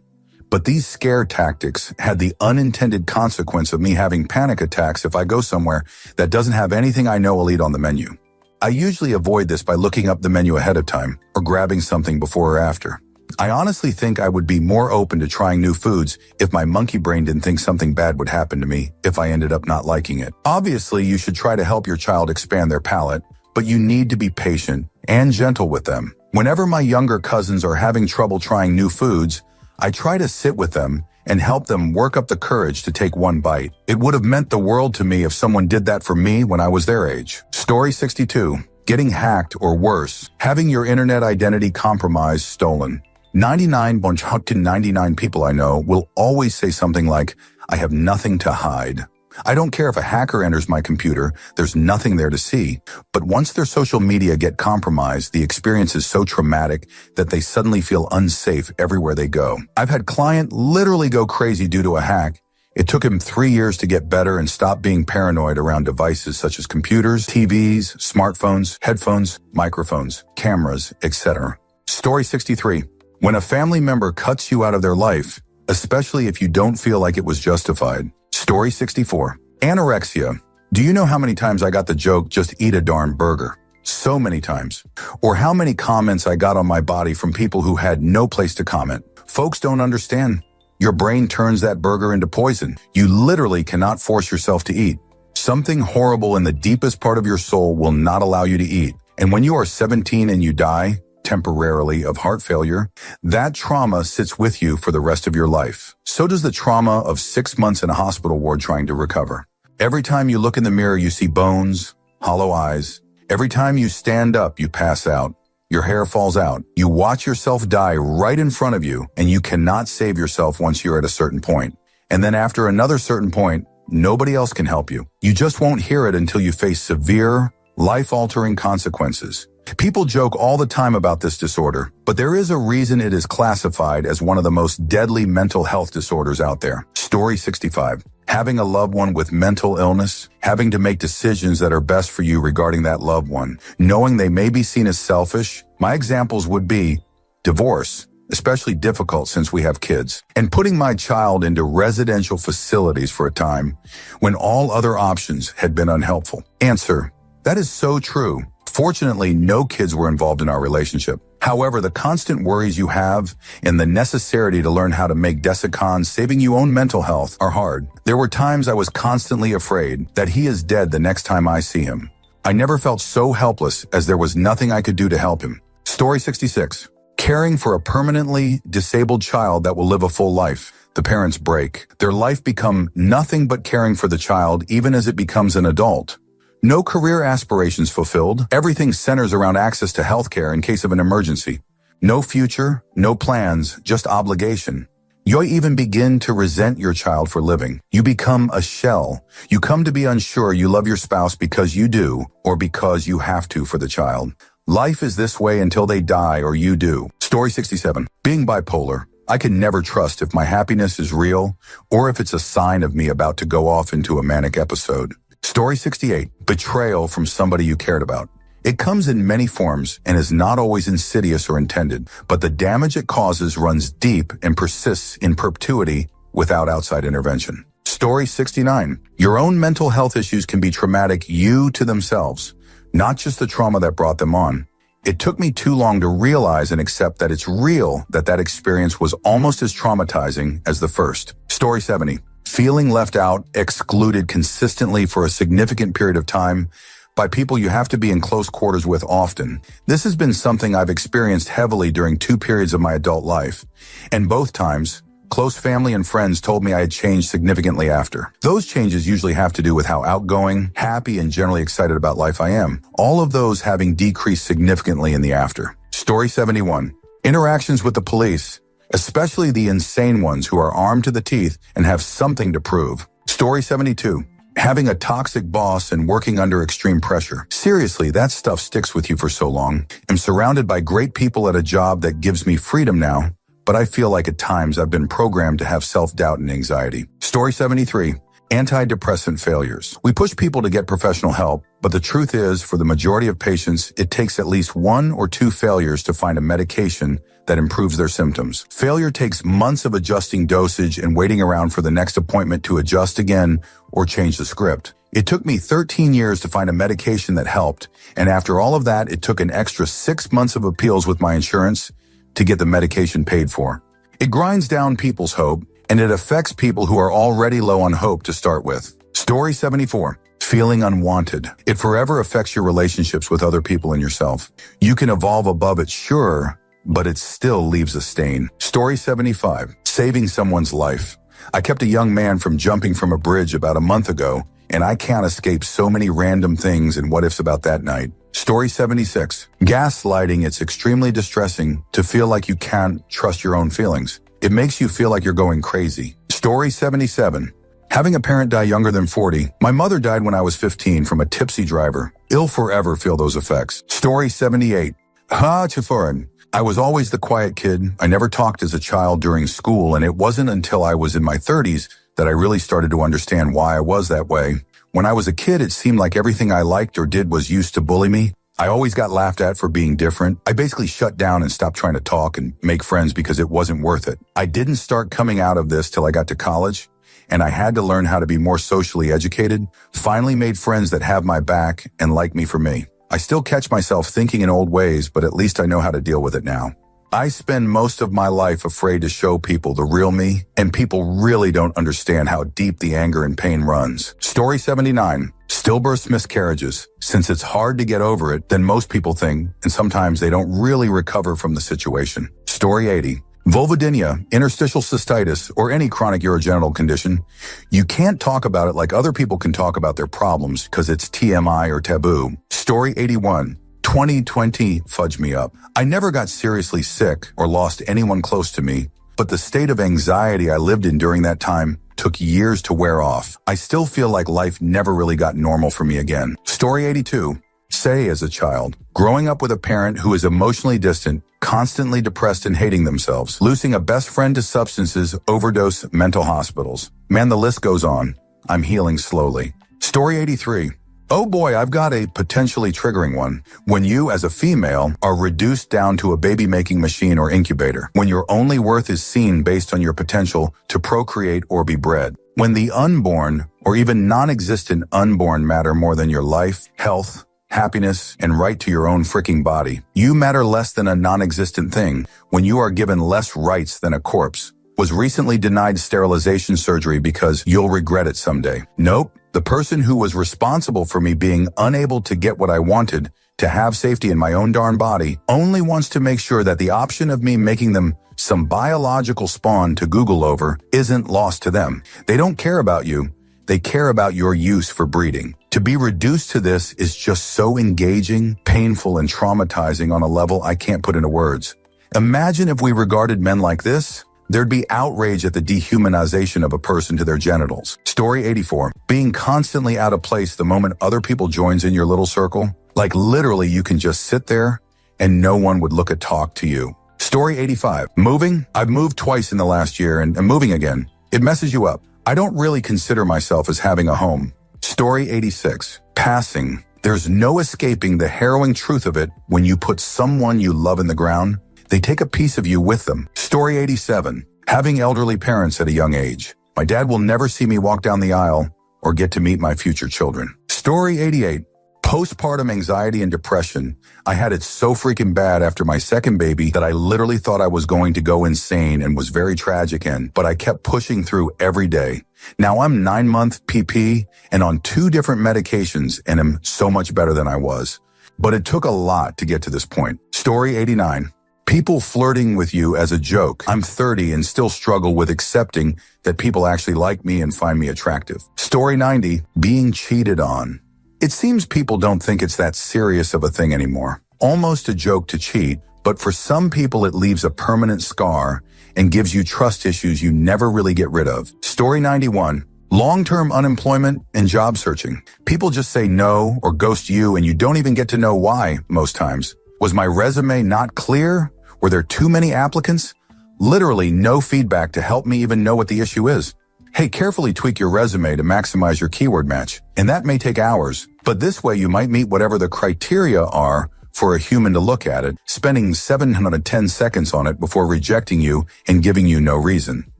But these scare tactics had the unintended consequence of me having panic attacks if I go somewhere that doesn't have anything I know will eat on the menu. I usually avoid this by looking up the menu ahead of time or grabbing something before or after. I honestly think I would be more open to trying new foods if my monkey brain didn't think something bad would happen to me if I ended up not liking it. Obviously, you should try to help your child expand their palate, but you need to be patient and gentle with them. Whenever my younger cousins are having trouble trying new foods, I try to sit with them and help them work up the courage to take one bite. It would have meant the world to me if someone did that for me when I was their age. Story 62. Getting hacked or worse, having your internet identity compromised, stolen. 99.99 people I know will always say something like, I have nothing to hide. I don't care if a hacker enters my computer, there's nothing there to see. But once their social media get compromised, the experience is so traumatic that they suddenly feel unsafe everywhere they go. I've had client literally go crazy due to a hack. It took him 3 years to get better and stop being paranoid around devices such as computers, TVs, smartphones, headphones, microphones, cameras, etc. Story 63. When a family member cuts you out of their life, especially if you don't feel like it was justified. Story 64. Anorexia. Do you know how many times I got the joke, just eat a darn burger? So many times. Or how many comments I got on my body from people who had no place to comment. Folks don't understand. Your brain turns that burger into poison. You literally cannot force yourself to eat. Something horrible in the deepest part of your soul will not allow you to eat. And when you are 17 and you die, temporarily, of heart failure, that trauma sits with you for the rest of your life. So does the trauma of 6 months in a hospital ward trying to recover. Every time you look in the mirror, you see bones, hollow eyes. Every time you stand up, you pass out. Your hair falls out. You watch yourself die right in front of you, and you cannot save yourself once you're at a certain point. And then after another certain point, nobody else can help you. You just won't hear it until you face severe, life-altering consequences. People joke all the time about this disorder, but there is a reason it is classified as one of the most deadly mental health disorders out there. Story 65. Having a loved one with mental illness, having to make decisions that are best for you regarding that loved one, knowing they may be seen as selfish. My examples would be divorce, especially difficult since we have kids, and putting my child into residential facilities for a time when all other options had been unhelpful. Answer: that is so true. Fortunately, no kids were involved in our relationship. However, the constant worries you have and the necessity to learn how to make Desicon saving you own mental health are hard. There were times I was constantly afraid that he is dead the next time I see him. I never felt so helpless as there was nothing I could do to help him. Story 66. Caring for a permanently disabled child that will live a full life. The parents break. Their life become nothing but caring for the child even as it becomes an adult. No career aspirations fulfilled. Everything centers around access to healthcare in case of an emergency. No future, no plans, just obligation. You even begin to resent your child for living. You become a shell. You come to be unsure you love your spouse because you do, or because you have to for the child. Life is this way until they die or you do. Story 67. Being bipolar. I can never trust if my happiness is real or if it's a sign of me about to go off into a manic episode. Story 68. Betrayal from somebody you cared about. It comes in many forms and is not always insidious or intended, but the damage it causes runs deep and persists in perpetuity without outside intervention. Story 69. Your own mental health issues can be traumatic to themselves, not just the trauma that brought them on. It took me too long to realize and accept that it's real that experience was almost as traumatizing as the first. Story 70. Feeling left out, excluded consistently for a significant period of time by people you have to be in close quarters with often. This has been something I've experienced heavily during 2 periods of my adult life, and both times, close family and friends told me I had changed significantly after. Those changes usually have to do with how outgoing, happy, and generally excited about life I am, all of those having decreased significantly in the after. Story 71. Interactions with the police, especially the insane ones who are armed to the teeth and have something to prove. Story 72. Having a toxic boss and working under extreme pressure. Seriously, that stuff sticks with you for so long. I'm surrounded by great people at a job that gives me freedom now, but I feel like at times I've been programmed to have self-doubt and anxiety. Story 73. Antidepressant failures. We push people to get professional help, but the truth is, for the majority of patients, it takes at least 1 or 2 failures to find a medication that improves their symptoms. Failure takes months of adjusting dosage and waiting around for the next appointment to adjust again or change the script. It took me 13 years to find a medication that helped, and after all of that, it took an extra 6 months of appeals with my insurance to get the medication paid for. It grinds down people's hope, and it affects people who are already low on hope to start with. Story 74. Feeling unwanted. It forever affects your relationships with other people and yourself. You can evolve above it, sure, but it still leaves a stain. Story 75. Saving someone's life. I kept a young man from jumping from a bridge about a month ago, and I can't escape so many random things and what-ifs about that night. Story 76. Gaslighting. It's extremely distressing to feel like you can't trust your own feelings. It makes you feel like you're going crazy. Story 77. Having a parent die younger than 40. My mother died when I was 15 from a tipsy driver. I'll forever feel those effects. Story 78. Chifurin. I was always the quiet kid. I never talked as a child during school, and it wasn't until I was in my 30s that I really started to understand why I was that way. When I was a kid, it seemed like everything I liked or did was used to bully me. I always got laughed at for being different. I basically shut down and stopped trying to talk and make friends because it wasn't worth it. I didn't start coming out of this till I got to college, and I had to learn how to be more socially educated, finally made friends that have my back and like me for me. I still catch myself thinking in old ways, but at least I know how to deal with it now. I spend most of my life afraid to show people the real me, and people really don't understand how deep the anger and pain runs. Story 79. Stillbirths, miscarriages. Since it's hard to get over it, then most people think, and sometimes they don't really recover from the situation. Story 80. Vulvodynia, interstitial cystitis, or any chronic urogenital condition. You can't talk about it like other people can talk about their problems because it's TMI or taboo. Story 81. 2020 fudged me up. I never got seriously sick or lost anyone close to me, but the state of anxiety I lived in during that time took years to wear off. I still feel like life never really got normal for me again. Story 82. Say, as a child, growing up with a parent who is emotionally distant, constantly depressed and hating themselves, losing a best friend to substances, overdose, mental hospitals. Man, the list goes on. I'm healing slowly. Story 83. Oh boy, I've got a potentially triggering one. When you, as a female, are reduced down to a baby-making machine or incubator. When your only worth is seen based on your potential to procreate or be bred. When the unborn, or even non-existent unborn, matter more than your life, health, happiness, and right to your own freaking body. You matter less than a non-existent thing. When you are given less rights than a corpse. Was recently denied sterilization surgery because you'll regret it someday. Nope. The person who was responsible for me being unable to get what I wanted, to have safety in my own darn body, only wants to make sure that the option of me making them some biological spawn to Google over isn't lost to them. They don't care about you. They care about your use for breeding. To be reduced to this is just so engaging, painful, and traumatizing on a level I can't put into words. Imagine if we regarded men like this. There'd be outrage at the dehumanization of a person to their genitals. Story 84. Being constantly out of place the moment other people joins in your little circle. Like literally you can just sit there and no one would look at talk to you. Story 85. Moving. I've moved twice in the last year and moving again. It messes you up. I don't really consider myself as having a home. Story 86. Passing. There's no escaping the harrowing truth of it when you put someone you love in the ground. They take a piece of you with them. Story 87. Having elderly parents at a young age. My dad will never see me walk down the aisle or get to meet my future children. Story 88. Postpartum anxiety and depression. I had it so freaking bad after my second baby that I literally thought I was going to go insane and was very tragic but I kept pushing through every day. Now I'm 9-month PP and on 2 different medications and am so much better than I was. But it took a lot to get to this point. Story 89. People flirting with you as a joke. I'm 30 and still struggle with accepting that people actually like me and find me attractive. Story 90. Being cheated on. It seems people don't think it's that serious of a thing anymore. Almost a joke to cheat, but for some people it leaves a permanent scar and gives you trust issues you never really get rid of. Story 91. Long-term unemployment and job searching. People just say no or ghost you and you don't even get to know why most times. Was my resume not clear? Were there too many applicants? Literally no feedback to help me even know what the issue is. Hey, carefully tweak your resume to maximize your keyword match, and that may take hours, but this way you might meet whatever the criteria are for a human to look at it, spending 710 seconds on it before rejecting you and giving you no reason.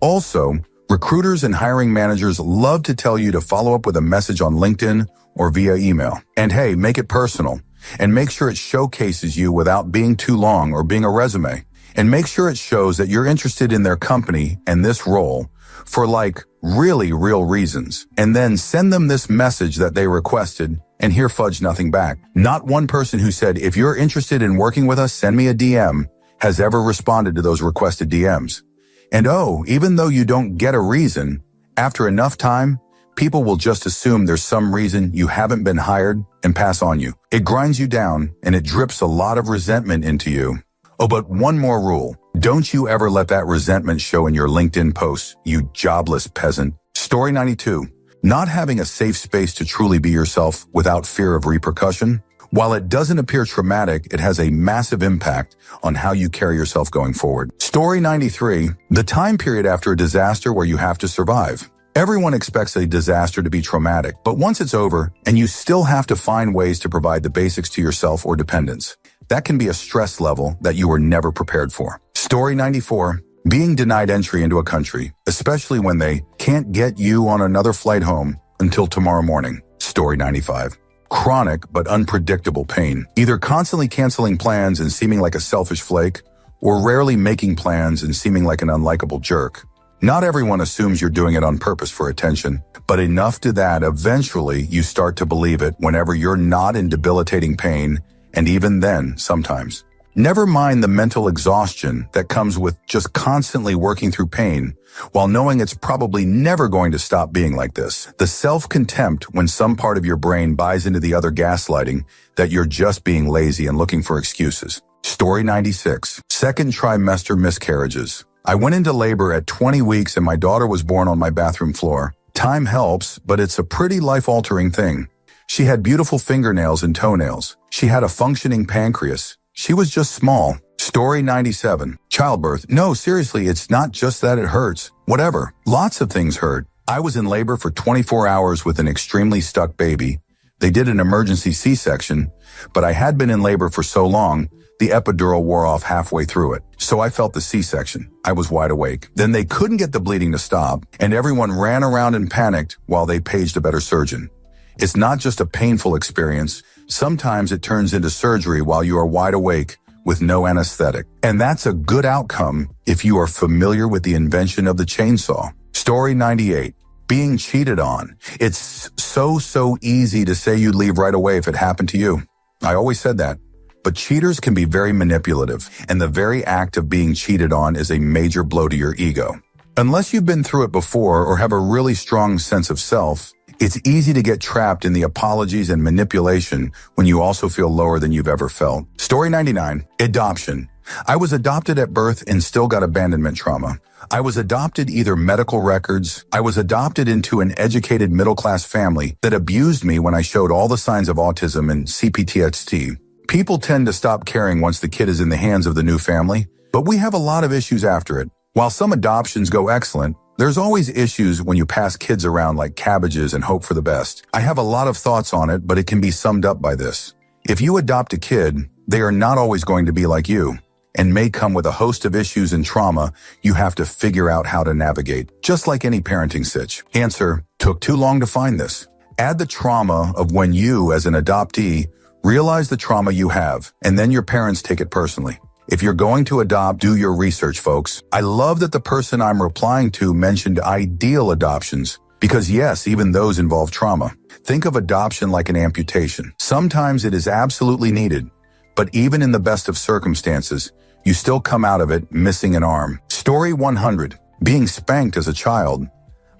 Also, recruiters and hiring managers love to tell you to follow up with a message on LinkedIn or via email. And hey, make it personal, and make sure it showcases you without being too long or being a resume. And make sure it shows that you're interested in their company and this role for like really real reasons. And then send them this message that they requested and hear fudge nothing back. Not one person who said, if you're interested in working with us, send me a DM, has ever responded to those requested DMs. And oh, even though you don't get a reason, after enough time, people will just assume there's some reason you haven't been hired and pass on you. It grinds you down and it drips a lot of resentment into you. Oh, but one more rule. Don't you ever let that resentment show in your LinkedIn posts, you jobless peasant. Story 92. Not having a safe space to truly be yourself without fear of repercussion. While it doesn't appear traumatic, it has a massive impact on how you carry yourself going forward. Story 93. The time period after a disaster where you have to survive. Everyone expects a disaster to be traumatic, but once it's over and you still have to find ways to provide the basics to yourself or dependents, that can be a stress level that you were never prepared for. Story 94. Being denied entry into a country, especially when they can't get you on another flight home until tomorrow morning. Story 95. Chronic but unpredictable pain, either constantly canceling plans and seeming like a selfish flake, or rarely making plans and seeming like an unlikable jerk. Not everyone assumes you're doing it on purpose for attention, but enough to that eventually you start to believe it whenever you're not in debilitating pain, and even then, sometimes. Never mind the mental exhaustion that comes with just constantly working through pain, while knowing it's probably never going to stop being like this. The self-contempt when some part of your brain buys into the other gaslighting that you're just being lazy and looking for excuses. Story 96. Second trimester miscarriages. I went into labor at 20 weeks and my daughter was born on my bathroom floor. Time helps, but it's a pretty life-altering thing. She had beautiful fingernails and toenails. She had a functioning pancreas. She was just small. Story 97. Childbirth. No, seriously, it's not just that it hurts. Whatever. Lots of things hurt. I was in labor for 24 hours with an extremely stuck baby. They did an emergency C-section, but I had been in labor for so long, the epidural wore off halfway through it. So I felt the C-section. I was wide awake. Then they couldn't get the bleeding to stop, and everyone ran around and panicked while they paged a better surgeon. It's not just a painful experience. Sometimes it turns into surgery while you are wide awake with no anesthetic. And that's a good outcome if you are familiar with the invention of the chainsaw. Story 98. Being cheated on. It's so easy to say you'd leave right away if it happened to you. I always said that. But cheaters can be very manipulative, and the very act of being cheated on is a major blow to your ego. Unless you've been through it before or have a really strong sense of self, it's easy to get trapped in the apologies and manipulation when you also feel lower than you've ever felt. Story 99. Adoption. I was adopted at birth and still got abandonment trauma. I was adopted either medical records. I was adopted into an educated middle-class family that abused me when I showed all the signs of autism and CPTSD. People tend to stop caring once the kid is in the hands of the new family, but we have a lot of issues after it. While some adoptions go excellent, there's always issues when you pass kids around like cabbages and hope for the best. I have a lot of thoughts on it, but it can be summed up by this. If you adopt a kid, they are not always going to be like you and may come with a host of issues and trauma you have to figure out how to navigate, just like any parenting sitch. Answer: took too long to find this. Add the trauma of when you, as an adoptee, realize the trauma you have, and then your parents take it personally. If you're going to adopt, do your research, folks. I love that the person I'm replying to mentioned ideal adoptions, because yes, even those involve trauma. Think of adoption like an amputation. Sometimes it is absolutely needed, but even in the best of circumstances, you still come out of it missing an arm. Story 100. Being spanked as a child.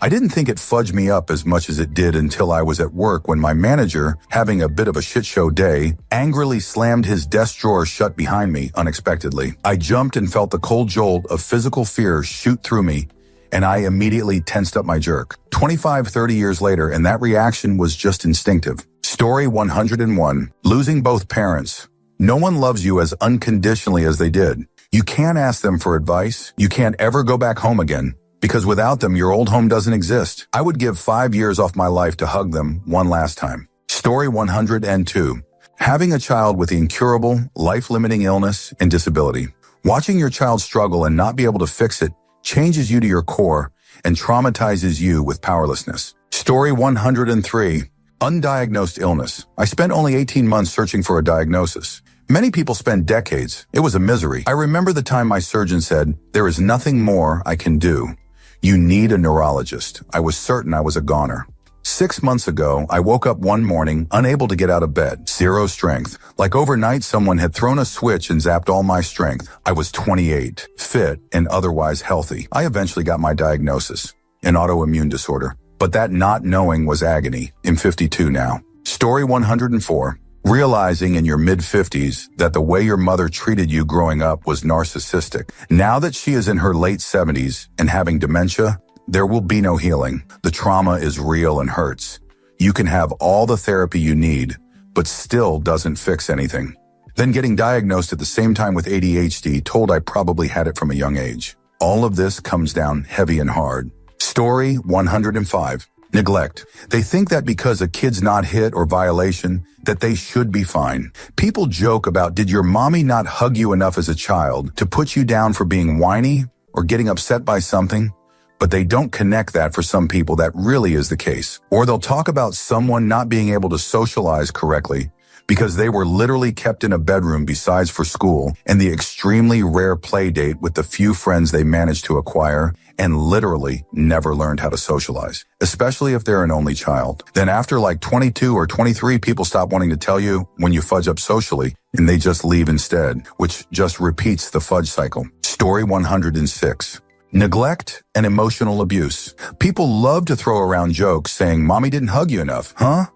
I didn't think it fudged me up as much as it did until I was at work when my manager, having a bit of a shit show day, angrily slammed his desk drawer shut behind me unexpectedly. I jumped and felt the cold jolt of physical fear shoot through me, and I immediately tensed up my jerk. 25-30 years later, and that reaction was just instinctive. Story 101. Losing both parents. No one loves you as unconditionally as they did. You can't ask them for advice. You can't ever go back home again. Because without them, your old home doesn't exist. I would give 5 years off my life to hug them one last time. Story 102. Having a child with incurable, life-limiting illness and disability. Watching your child struggle and not be able to fix it changes you to your core and traumatizes you with powerlessness. Story 103. Undiagnosed illness. I spent only 18 months searching for a diagnosis. Many people spend decades. It was a misery. I remember the time my surgeon said, "There is nothing more I can do. You need a neurologist." I was certain I was a goner. 6 months ago, I woke up one morning unable to get out of bed. Zero strength. Like overnight, someone had thrown a switch and zapped all my strength. I was 28, fit, and otherwise healthy. I eventually got my diagnosis, an autoimmune disorder. But that not knowing was agony. I'm 52 now. Story 104. Realizing in your mid-50s that the way your mother treated you growing up was narcissistic. Now that she is in her late 70s and having dementia, there will be no healing. The trauma is real and hurts. You can have all the therapy you need, but still doesn't fix anything. Then getting diagnosed at the same time with ADHD, told I probably had it from a young age. All of this comes down heavy and hard. Story 105. Neglect. They think that because a kid's not hit or violation, that they should be fine. People joke about, did your mommy not hug you enough as a child to put you down for being whiny or getting upset by something? But they don't connect that for some people that really is the case. Or they'll talk about someone not being able to socialize correctly because they were literally kept in a bedroom besides for school and the extremely rare play date with the few friends they managed to acquire and literally never learned how to socialize, especially if they're an only child. Then after like 22 or 23, people stop wanting to tell you when you fudge up socially and they just leave instead, which just repeats the fudge cycle. Story 106. Neglect and emotional abuse. People love to throw around jokes saying, "Mommy didn't hug you enough, huh?"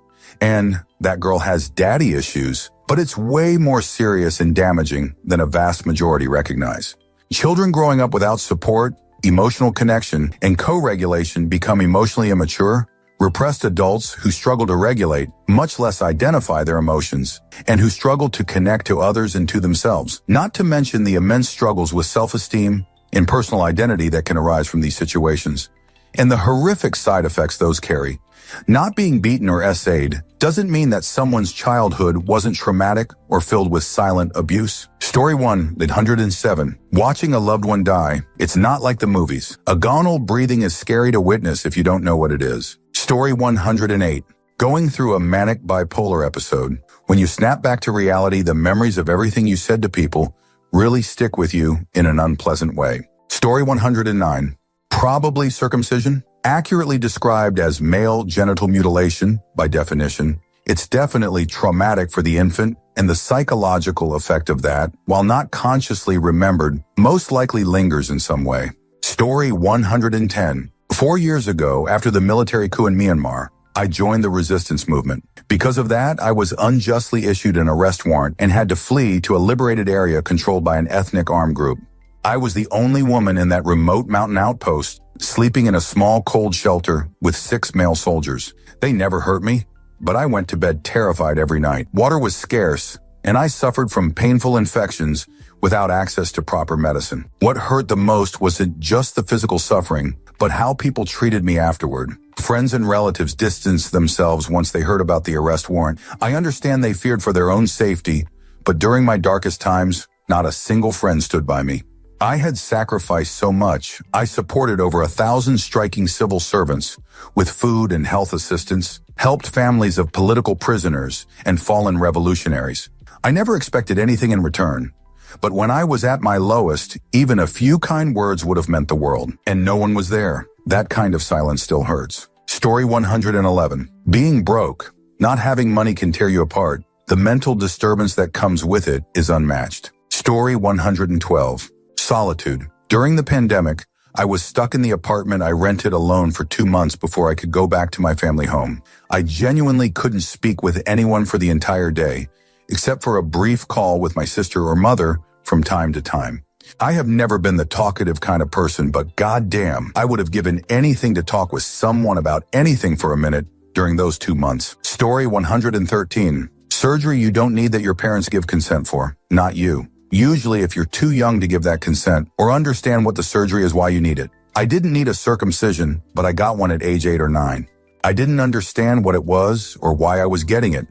And "that girl has daddy issues," but it's way more serious and damaging than a vast majority recognize. Children growing up without support, emotional connection, and co-regulation become emotionally immature. Repressed adults who struggle to regulate, much less identify their emotions, and who struggle to connect to others and to themselves. Not to mention the immense struggles with self-esteem and personal identity that can arise from these situations, and the horrific side effects those carry. Not being beaten or essayed doesn't mean that someone's childhood wasn't traumatic or filled with silent abuse. Story 107. Watching a loved one die. It's not like the movies. Agonal breathing is scary to witness if you don't know what it is. Story 108. Going through a manic bipolar episode. When you snap back to reality, the memories of everything you said to people really stick with you in an unpleasant way. Story 109. Probably circumcision. Accurately described as male genital mutilation by definition, it's definitely traumatic for the infant, and the psychological effect of that, while not consciously remembered, most likely lingers in some way. Story 110. 4 years ago, after the military coup in Myanmar, I joined the resistance movement. Because of that, I was unjustly issued an arrest warrant and had to flee to a liberated area controlled by an ethnic armed group. I was the only woman in that remote mountain outpost, sleeping in a small cold shelter with 6 male soldiers. They never hurt me, but I went to bed terrified every night. Water was scarce, and I suffered from painful infections without access to proper medicine. What hurt the most wasn't just the physical suffering, but how people treated me afterward. Friends and relatives distanced themselves once they heard about the arrest warrant. I understand they feared for their own safety, but during my darkest times, not a single friend stood by me. I had sacrificed so much. I supported over 1,000 striking civil servants with food and health assistance, helped families of political prisoners and fallen revolutionaries. I never expected anything in return. But when I was at my lowest, even a few kind words would have meant the world. And no one was there. That kind of silence still hurts. Story 111. Being broke, not having money can tear you apart. The mental disturbance that comes with it is unmatched. Story 112. Solitude. During the pandemic, I was stuck in the apartment I rented alone for 2 months before I could go back to my family home. I genuinely couldn't speak with anyone for the entire day, except for a brief call with my sister or mother from time to time. I have never been the talkative kind of person, but goddamn, I would have given anything to talk with someone about anything for a minute during those 2 months. Story 113. Surgery you don't need that your parents give consent for. Not you. Usually if you're too young to give that consent or understand what the surgery is, why you need it. I didn't need a circumcision, but I got one at age 8 or 9. I didn't understand what it was or why I was getting it.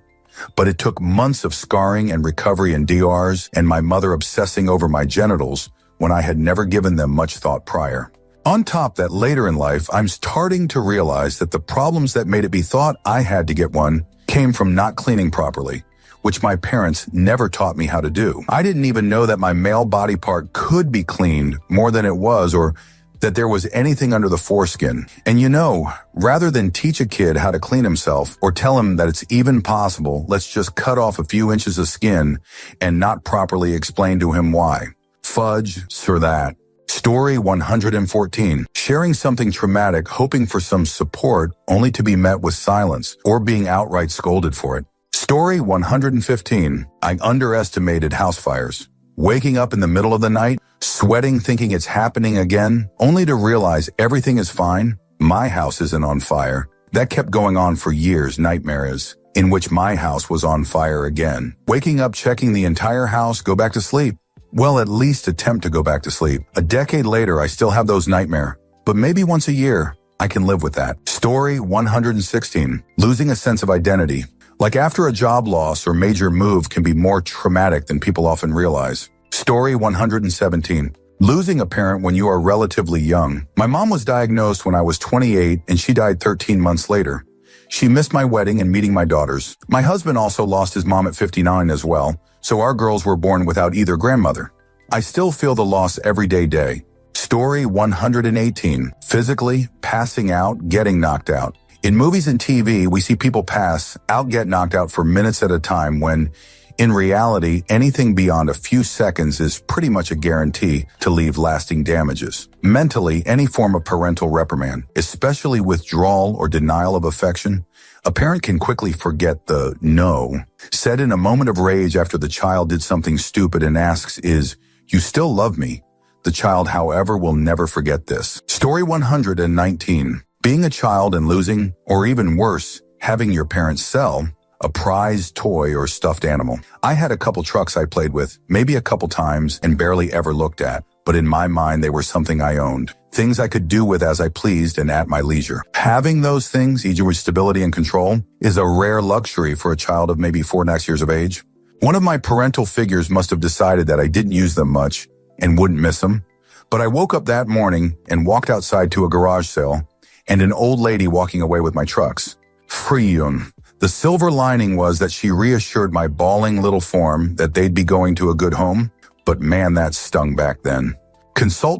But it took months of scarring and recovery in DRs and my mother obsessing over my genitals when I had never given them much thought prior. On top that later in life, I'm starting to realize that the problems that made it be thought I had to get one came from not cleaning properly, which my parents never taught me how to do. I didn't even know that my male body part could be cleaned more than it was, or that there was anything under the foreskin. And you know, rather than teach a kid how to clean himself or tell him that it's even possible, let's just cut off a few inches of skin and not properly explain to him why. Fudge, sir that. Story 114. Sharing something traumatic, hoping for some support, only to be met with silence or being outright scolded for it. Story 115. I underestimated house fires. Waking up in the middle of the night, sweating thinking it's happening again, only to realize everything is fine. My house isn't on fire. That kept going on for years, nightmares, in which my house was on fire again. Waking up, checking the entire house, go back to sleep. Well, at least attempt to go back to sleep. A decade later, I still have those nightmares, but maybe once a year, I can live with that. Story 116. Losing a sense of identity. Like after a job loss or major move can be more traumatic than people often realize. Story 117. Losing a parent when you are relatively young. My mom was diagnosed when I was 28 and she died 13 months later. She missed my wedding and meeting my daughters. My husband also lost his mom at 59 as well, so our girls were born without either grandmother. I still feel the loss every day. Story 118. Physically, passing out, getting knocked out. In movies and TV, we see people pass out, get knocked out for minutes at a time when, in reality, anything beyond a few seconds is pretty much a guarantee to leave lasting damages. Mentally, any form of parental reprimand, especially withdrawal or denial of affection, a parent can quickly forget the no said in a moment of rage after the child did something stupid and asks is, "You still love me?" The child, however, will never forget this. Story 119. Being a child and losing, or even worse, having your parents sell a prized toy or stuffed animal. I had a couple trucks I played with, maybe a couple times, and barely ever looked at, but in my mind they were something I owned. Things I could do with as I pleased and at my leisure. Having those things, each with stability and control, is a rare luxury for a child of maybe 4 next years of age. One of my parental figures must have decided that I didn't use them much and wouldn't miss them. But I woke up that morning and walked outside to a garage sale and an old lady walking away with my trucks. Freedom. The silver lining was that she reassured my bawling little form that they'd be going to a good home, but man, that stung back then.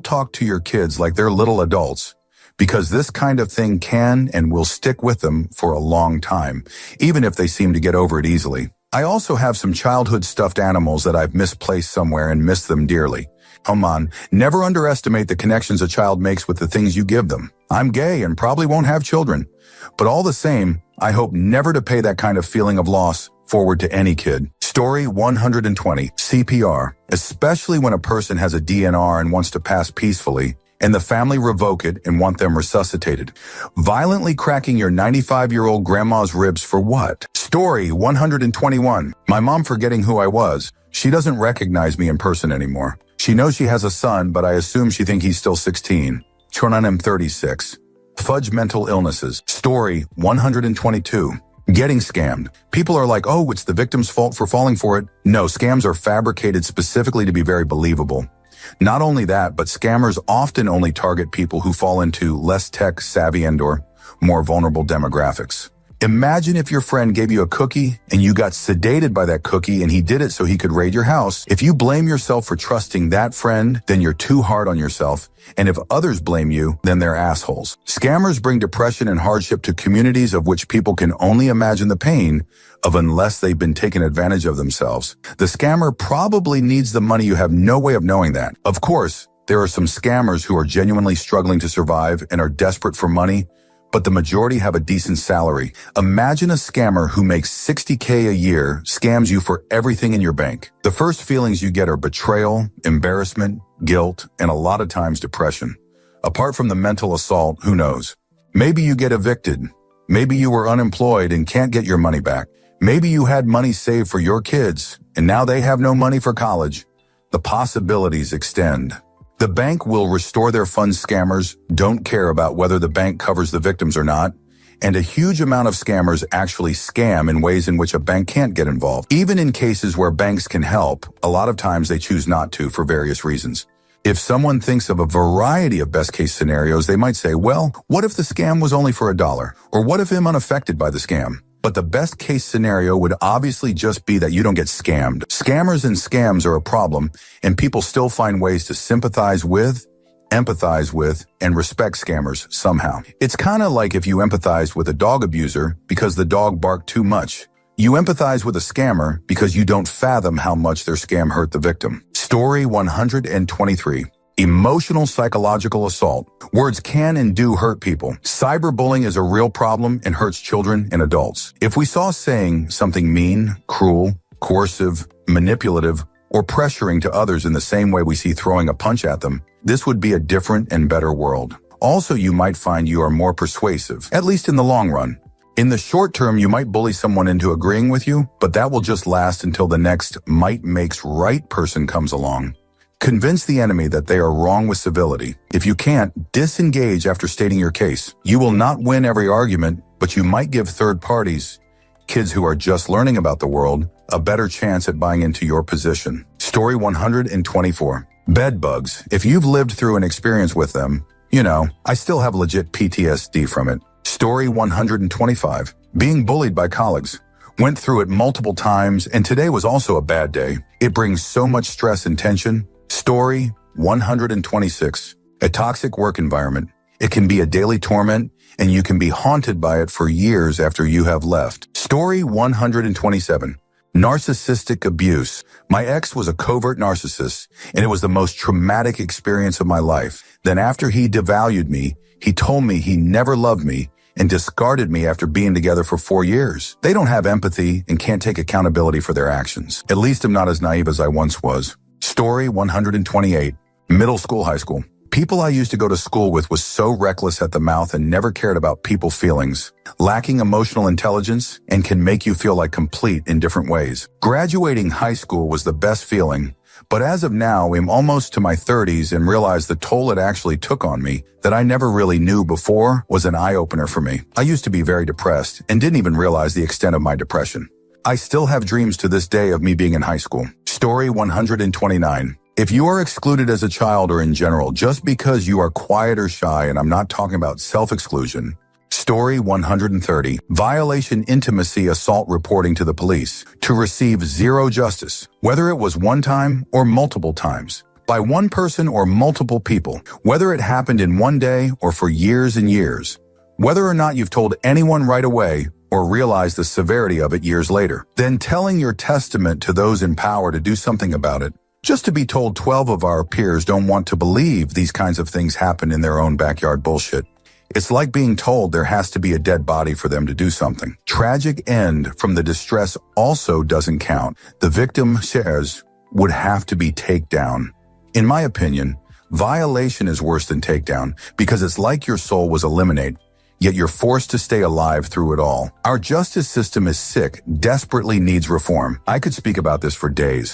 Talk to your kids like they're little adults, because this kind of thing can and will stick with them for a long time, even if they seem to get over it easily. I also have some childhood stuffed animals that I've misplaced somewhere and miss them dearly. Come on, never underestimate the connections a child makes with the things you give them. I'm gay and probably won't have children, but all the same, I hope never to pay that kind of feeling of loss forward to any kid. Story 120. CPR. Especially when a person has a DNR and wants to pass peacefully, and the family revoke it and want them resuscitated. Violently cracking your 95-year-old grandma's ribs for what? Story 121. My mom forgetting who I was. She doesn't recognize me in person anymore. She knows she has a son, but I assume she thinks he's still 16. Turn on him 36. Fudge mental illnesses. Story 122. Getting scammed. People are like, oh, it's the victim's fault for falling for it. No, scams are fabricated specifically to be very believable. Not only that, but scammers often only target people who fall into less tech savvy and/or more vulnerable demographics. Imagine if your friend gave you a cookie and you got sedated by that cookie and he did it so he could raid your house. If you blame yourself for trusting that friend, then you're too hard on yourself. And if others blame you, then they're assholes. Scammers bring depression and hardship to communities of which people can only imagine the pain of unless they've been taken advantage of themselves. The scammer probably needs the money. You have no way of knowing that. Of course, There are some scammers who are genuinely struggling to survive and are desperate for money, but the majority have a decent salary. Imagine a scammer who makes $60K a year scams you for everything in your bank. The first feelings you get are betrayal, embarrassment, guilt, and a lot of times depression. Apart from the mental assault, who knows? Maybe you get evicted. Maybe you were unemployed and can't get your money back. Maybe you had money saved for your kids, and now they have no money for college. The possibilities extend. The bank will restore their funds. Scammers don't care about whether the bank covers the victims or not, and a huge amount of scammers actually scam in ways in which a bank can't get involved. Even in cases where banks can help, a lot of times they choose not to for various reasons. If someone thinks of a variety of best-case scenarios, they might say, well, what if the scam was only for $1? Or what if I'm unaffected by the scam? But the best-case scenario would obviously just be that you don't get scammed. Scammers and scams are a problem, and people still find ways to sympathize with, empathize with, and respect scammers somehow. It's kind of like if you empathize with a dog abuser because the dog barked too much. You empathize with a scammer because you don't fathom how much their scam hurt the victim. Story 123. Emotional psychological assault. Words can and do hurt people. Cyberbullying is a real problem and hurts children and adults. If we saw saying something mean, cruel, coercive, manipulative, or pressuring to others in the same way we see throwing a punch at them, this would be a different and better world. Also, you might find you are more persuasive, at least in the long run. In the short term, you might bully someone into agreeing with you, but that will just last until the next might makes right person comes along. Convince the enemy that they are wrong with civility. If you can't, disengage after stating your case. You will not win every argument, but you might give third parties, kids who are just learning about the world, a better chance at buying into your position. Story 124. Bed bugs. If you've lived through an experience with them, I still have legit PTSD from it. Story 125. Being bullied by colleagues. Went through it multiple times, and today was also a bad day. It brings so much stress and tension. Story 126. A toxic work environment. It can be a daily torment, and you can be haunted by it for years after you have left. Story 127. Narcissistic abuse. My ex was a covert narcissist, and it was the most traumatic experience of my life. Then after he devalued me, he told me he never loved me and discarded me after being together for 4 years. They don't have empathy and can't take accountability for their actions. At least I'm not as naive as I once was. Story 128. Middle school, high school. People I used to go to school with was so reckless at the mouth and never cared about people's feelings, lacking emotional intelligence, and can make you feel like complete in different ways. Graduating high school was the best feeling, but as of now, I'm almost to my 30s and realize the toll it actually took on me that I never really knew before was an eye-opener for me. I used to be very depressed and didn't even realize the extent of my depression. I still have dreams to this day of me being in high school. Story 129. If you are excluded as a child or in general just because you are quiet or shy, and I'm not talking about self-exclusion. Story 130. Violation intimacy assault reporting to the police. To receive zero justice, whether it was one time or multiple times, by one person or multiple people, whether it happened in one day or for years and years, whether or not you've told anyone right away or realized the severity of it years later, then telling your testament to those in power to do something about it. Just to be told 12 of our peers don't want to believe these kinds of things happen in their own backyard bullshit. It's like being told there has to be a dead body for them to do something. Tragic end from the distress also doesn't count. The victim shares would have to be takedown. In my opinion, violation is worse than takedown because it's like your soul was eliminated, yet you're forced to stay alive through it all. Our justice system is sick, desperately needs reform. I could speak about this for days.